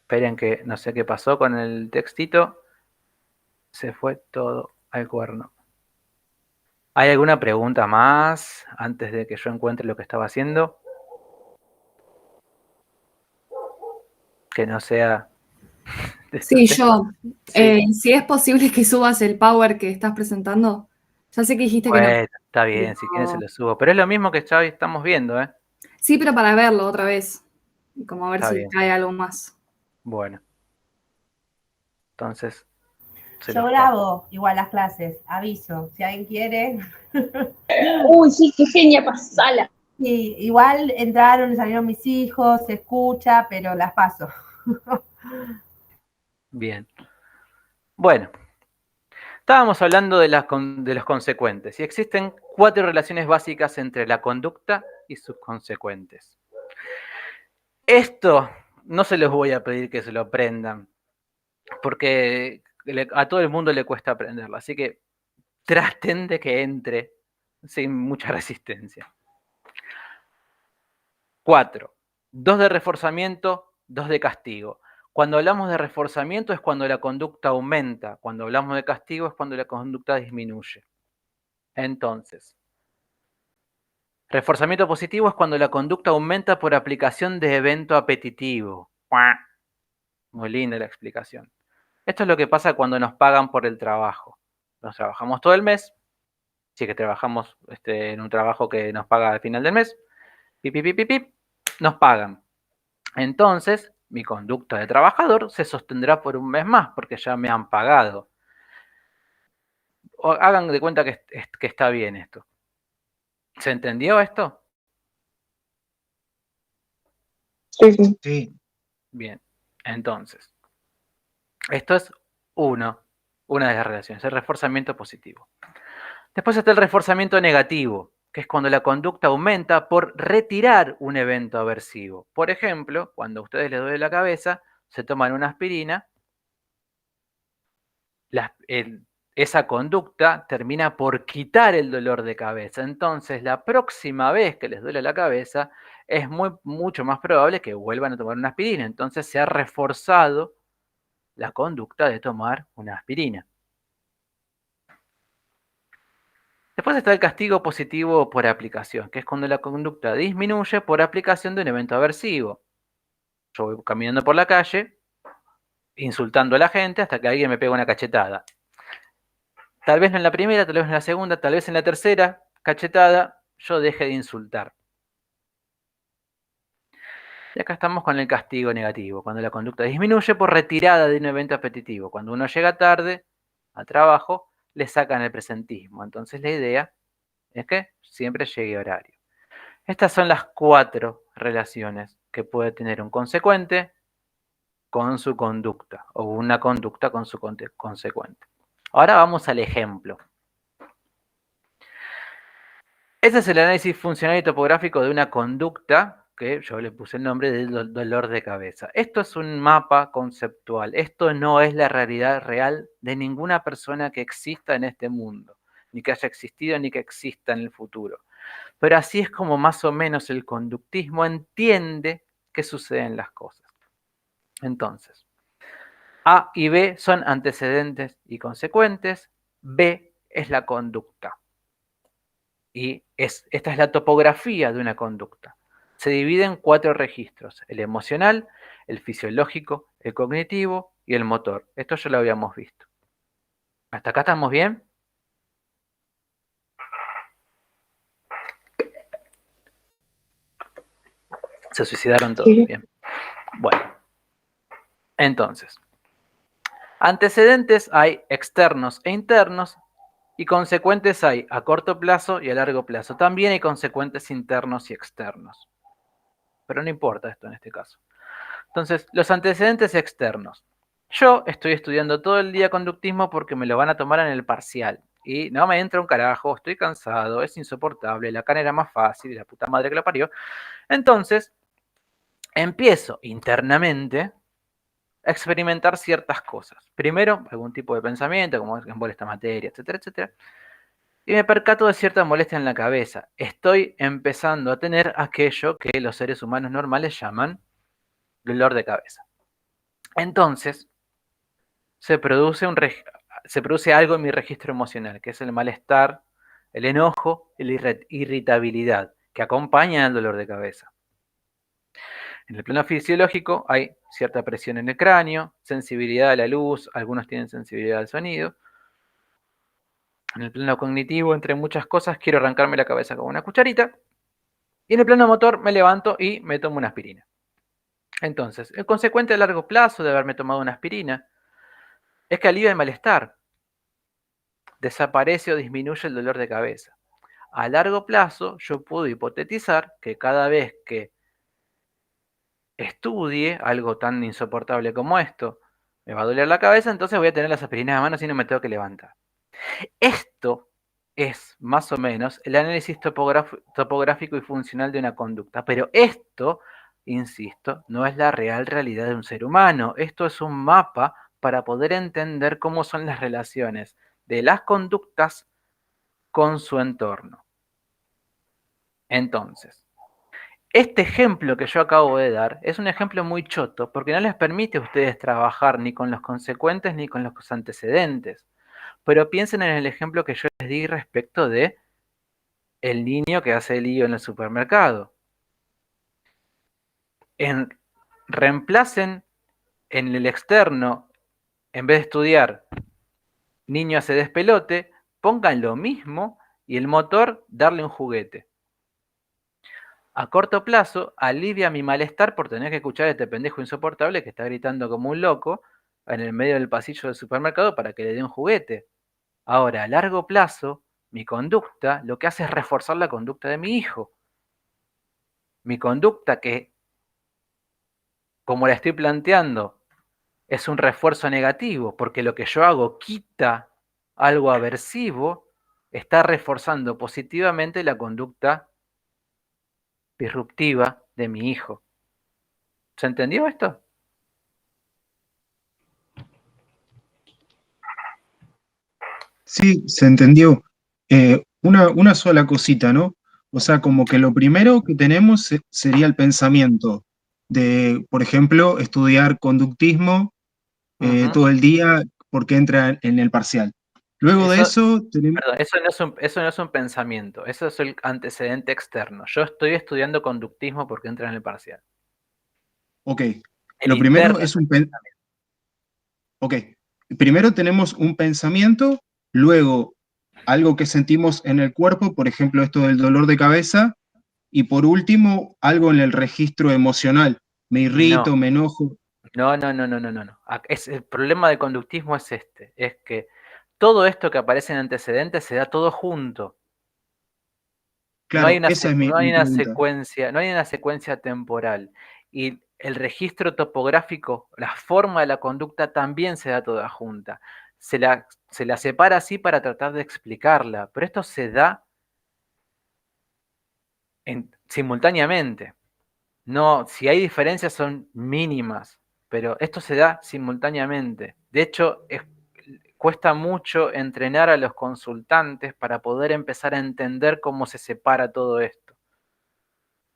Esperen que no sé qué pasó con el textito. Se fue todo al cuerno. ¿Hay alguna pregunta más antes de que yo encuentre lo que estaba haciendo? Que no sea... Sí, yo. Si es posible que subas el power que estás presentando. Ya sé que dijiste que no. Bueno, está bien, si quieren se lo subo. Pero es lo mismo que ya estamos viendo, ¿eh? Sí, pero para verlo otra vez. Como a ver Está si bien. cae algo más. Bueno. Entonces... Yo grabo igual las clases, aviso, si alguien quiere. Uy, sí, qué genia, pasala. Sí, igual entraron y salieron mis hijos, se escucha, pero las paso. Bien. Bueno. Estábamos hablando de los consecuentes y existen 4 relaciones básicas entre la conducta y sus consecuentes. Esto no se los voy a pedir que se lo aprendan, porque a todo el mundo le cuesta aprenderlo, así que traten de que entre sin mucha resistencia. 4. 2 de reforzamiento, 2 de castigo. Cuando hablamos de reforzamiento es cuando la conducta aumenta, cuando hablamos de castigo es cuando la conducta disminuye. Entonces, reforzamiento positivo es cuando la conducta aumenta por aplicación de evento apetitivo. Muy linda la explicación. Esto es lo que pasa cuando nos pagan por el trabajo. Nos trabajamos todo el mes, si que trabajamos en un trabajo que nos paga al final del mes, nos pagan. Entonces, mi conducta de trabajador se sostendrá por un mes más, porque ya me han pagado. Hagan de cuenta que está bien esto. ¿Se entendió esto? Sí. Bien, entonces, esto es una de las relaciones, el reforzamiento positivo. Después está el reforzamiento negativo, que es cuando la conducta aumenta por retirar un evento aversivo. Por ejemplo, cuando a ustedes les duele la cabeza, se toman una aspirina, esa conducta termina por quitar el dolor de cabeza. Entonces, la próxima vez que les duele la cabeza, es mucho más probable que vuelvan a tomar una aspirina. Entonces, se ha reforzado la conducta de tomar una aspirina. Después está el castigo positivo por aplicación, que es cuando la conducta disminuye por aplicación de un evento aversivo. Yo voy caminando por la calle, insultando a la gente hasta que alguien me pega una cachetada. Tal vez no en la primera, tal vez en la segunda, tal vez en la tercera cachetada, yo deje de insultar. Y acá estamos con el castigo negativo, cuando la conducta disminuye por retirada de un evento apetitivo. Cuando uno llega tarde al trabajo, le sacan el presentismo. Entonces la idea es que siempre llegue a horario. Estas son las 4 relaciones que puede tener un consecuente con su conducta o una conducta con su consecuente. Ahora vamos al ejemplo. Este es el análisis funcional y topográfico de una conducta que yo le puse el nombre de dolor de cabeza. Esto es un mapa conceptual. Esto no es la realidad real de ninguna persona que exista en este mundo, ni que haya existido, ni que exista en el futuro. Pero así es como más o menos el conductismo entiende que suceden las cosas. Entonces, A y B son antecedentes y consecuentes. B es la conducta. Y esta es la topografía de una conducta. Se divide en 4 registros: el emocional, el fisiológico, el cognitivo y el motor. Esto ya lo habíamos visto. ¿Hasta acá estamos bien? Se suicidaron todos. Sí. Bien. Bueno. Entonces, antecedentes hay externos e internos, y consecuentes hay a corto plazo y a largo plazo. También hay consecuentes internos y externos. Pero no importa esto en este caso. Entonces, los antecedentes externos. Yo estoy estudiando todo el día conductismo porque me lo van a tomar en el parcial. Y no me entra un carajo, estoy cansado, es insoportable, la cana era más fácil y la puta madre que lo parió. Entonces, empiezo internamente a experimentar ciertas cosas. Primero, algún tipo de pensamiento, como es que embole esta materia, etcétera, etcétera. Y me percato de cierta molestia en la cabeza. Estoy empezando a tener aquello que los seres humanos normales llaman dolor de cabeza. Entonces, se produce algo en mi registro emocional, que es el malestar, el enojo y la irritabilidad, que acompañan al dolor de cabeza. En el plano fisiológico hay cierta presión en el cráneo, sensibilidad a la luz, algunos tienen sensibilidad al sonido. En el plano cognitivo, entre muchas cosas, quiero arrancarme la cabeza con una cucharita. Y en el plano motor me levanto y me tomo una aspirina. Entonces, el consecuente a largo plazo de haberme tomado una aspirina es que alivia el malestar. Desaparece o disminuye el dolor de cabeza. A largo plazo, yo puedo hipotetizar que cada vez que estudie algo tan insoportable como esto, me va a doler la cabeza, entonces voy a tener las aspirinas a mano y no me tengo que levantar. Esto es más o menos el análisis topográfico y funcional de una conducta, pero esto, insisto, no es la real realidad de un ser humano. Esto es un mapa para poder entender cómo son las relaciones de las conductas con su entorno. Entonces, este ejemplo que yo acabo de dar es un ejemplo muy choto porque no les permite a ustedes trabajar ni con los consecuentes ni con los antecedentes. Pero piensen en el ejemplo que yo les di respecto de el niño que hace el lío en el supermercado. Reemplacen en el externo, en vez de estudiar niño hace despelote, pongan lo mismo y el motor darle un juguete. A corto plazo, alivia mi malestar por tener que escuchar a este pendejo insoportable que está gritando como un loco en el medio del pasillo del supermercado para que le dé un juguete. Ahora, a largo plazo, mi conducta lo que hace es reforzar la conducta de mi hijo. Mi conducta que, como la estoy planteando, es un refuerzo negativo, porque lo que yo hago quita algo aversivo, está reforzando positivamente la conducta disruptiva de mi hijo. ¿Se entendió esto? Sí, se entendió. Una sola cosita, ¿no? O sea, como que lo primero que tenemos sería el pensamiento de, por ejemplo, estudiar conductismo todo el día porque entra en el parcial. Luego de eso tenemos... Perdón, eso no es un pensamiento, eso es el antecedente externo. Yo estoy estudiando conductismo porque entra en el parcial. Ok, El lo primero interno es un pensamiento. Ok, primero tenemos un pensamiento, luego algo que sentimos en el cuerpo, por ejemplo, esto del dolor de cabeza, y por último, algo en el registro emocional. Me irrito, me enojo. No. El problema del conductismo es este, es que todo esto que aparece en antecedentes se da todo junto. Claro, esa es mi pregunta. No hay una secuencia temporal. Y el registro topográfico, la forma de la conducta también se da toda junta. Se la separa así para tratar de explicarla, pero esto se da simultáneamente. No, si hay diferencias son mínimas, pero esto se da simultáneamente. De hecho, cuesta mucho entrenar a los consultantes para poder empezar a entender cómo se separa todo esto.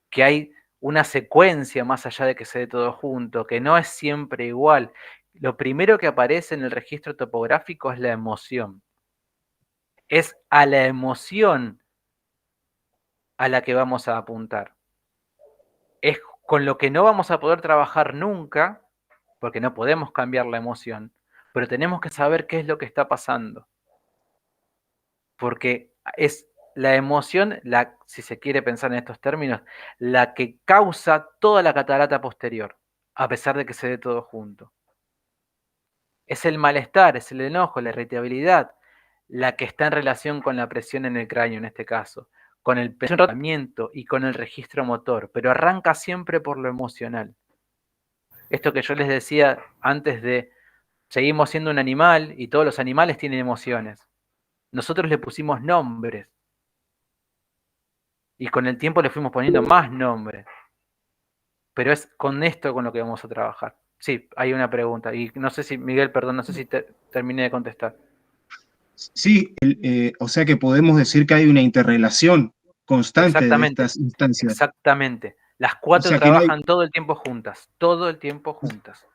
Que hay una secuencia más allá de que se dé todo junto, que no es siempre igual. Lo primero que aparece en el registro topográfico es la emoción. Es a la emoción a la que vamos a apuntar. Es con lo que no vamos a poder trabajar nunca, porque no podemos cambiar la emoción, pero tenemos que saber qué es lo que está pasando. Porque es la emoción, si se quiere pensar en estos términos, la que causa toda la catarata posterior, a pesar de que se dé todo junto. Es el malestar, es el enojo, la irritabilidad, la que está en relación con la presión en el cráneo en este caso, con el pensamiento y con el registro motor, pero arranca siempre por lo emocional. Esto que yo les decía antes de, seguimos siendo un animal y todos los animales tienen emociones. Nosotros le pusimos nombres y con el tiempo le fuimos poniendo más nombres. Pero es con esto con lo que vamos a trabajar. Sí, hay una pregunta y no sé si, Miguel, perdón, no sé si terminé de contestar. Sí, o sea que podemos decir que hay una interrelación constante de estas instancias. Exactamente. Las cuatro trabajan todo el tiempo juntas, todo el tiempo juntas.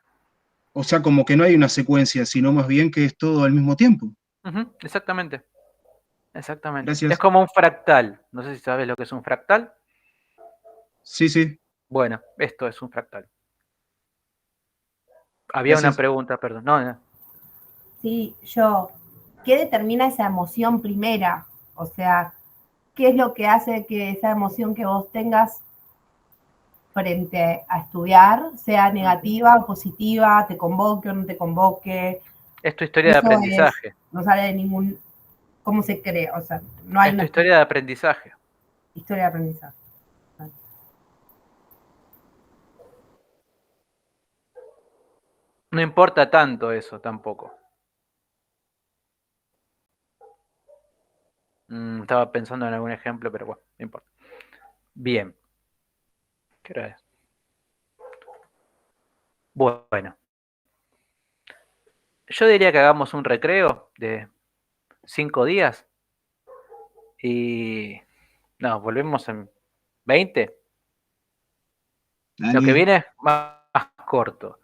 O sea, como que no hay una secuencia, sino más bien que es todo al mismo tiempo. Exactamente. Exactamente. Gracias. Es como un fractal. No sé si sabes lo que es un fractal. Sí, sí. Bueno, esto es un fractal. Había una pregunta, perdón. No. Sí, ¿qué determina esa emoción primera? O sea, ¿qué es lo que hace que esa emoción que vos tengas frente a estudiar sea negativa o positiva, te convoque o no te convoque? Es tu historia de aprendizaje. No sale de ningún... ¿Cómo se cree? O sea, no hay una historia de aprendizaje. Historia de aprendizaje. No importa tanto eso tampoco. Estaba pensando en algún ejemplo, pero bueno, no importa. Bien. ¿Qué hora es? Bueno. Yo diría que hagamos un recreo de 5 días. Y... No, volvemos en 20. Dale. Lo que viene es más corto.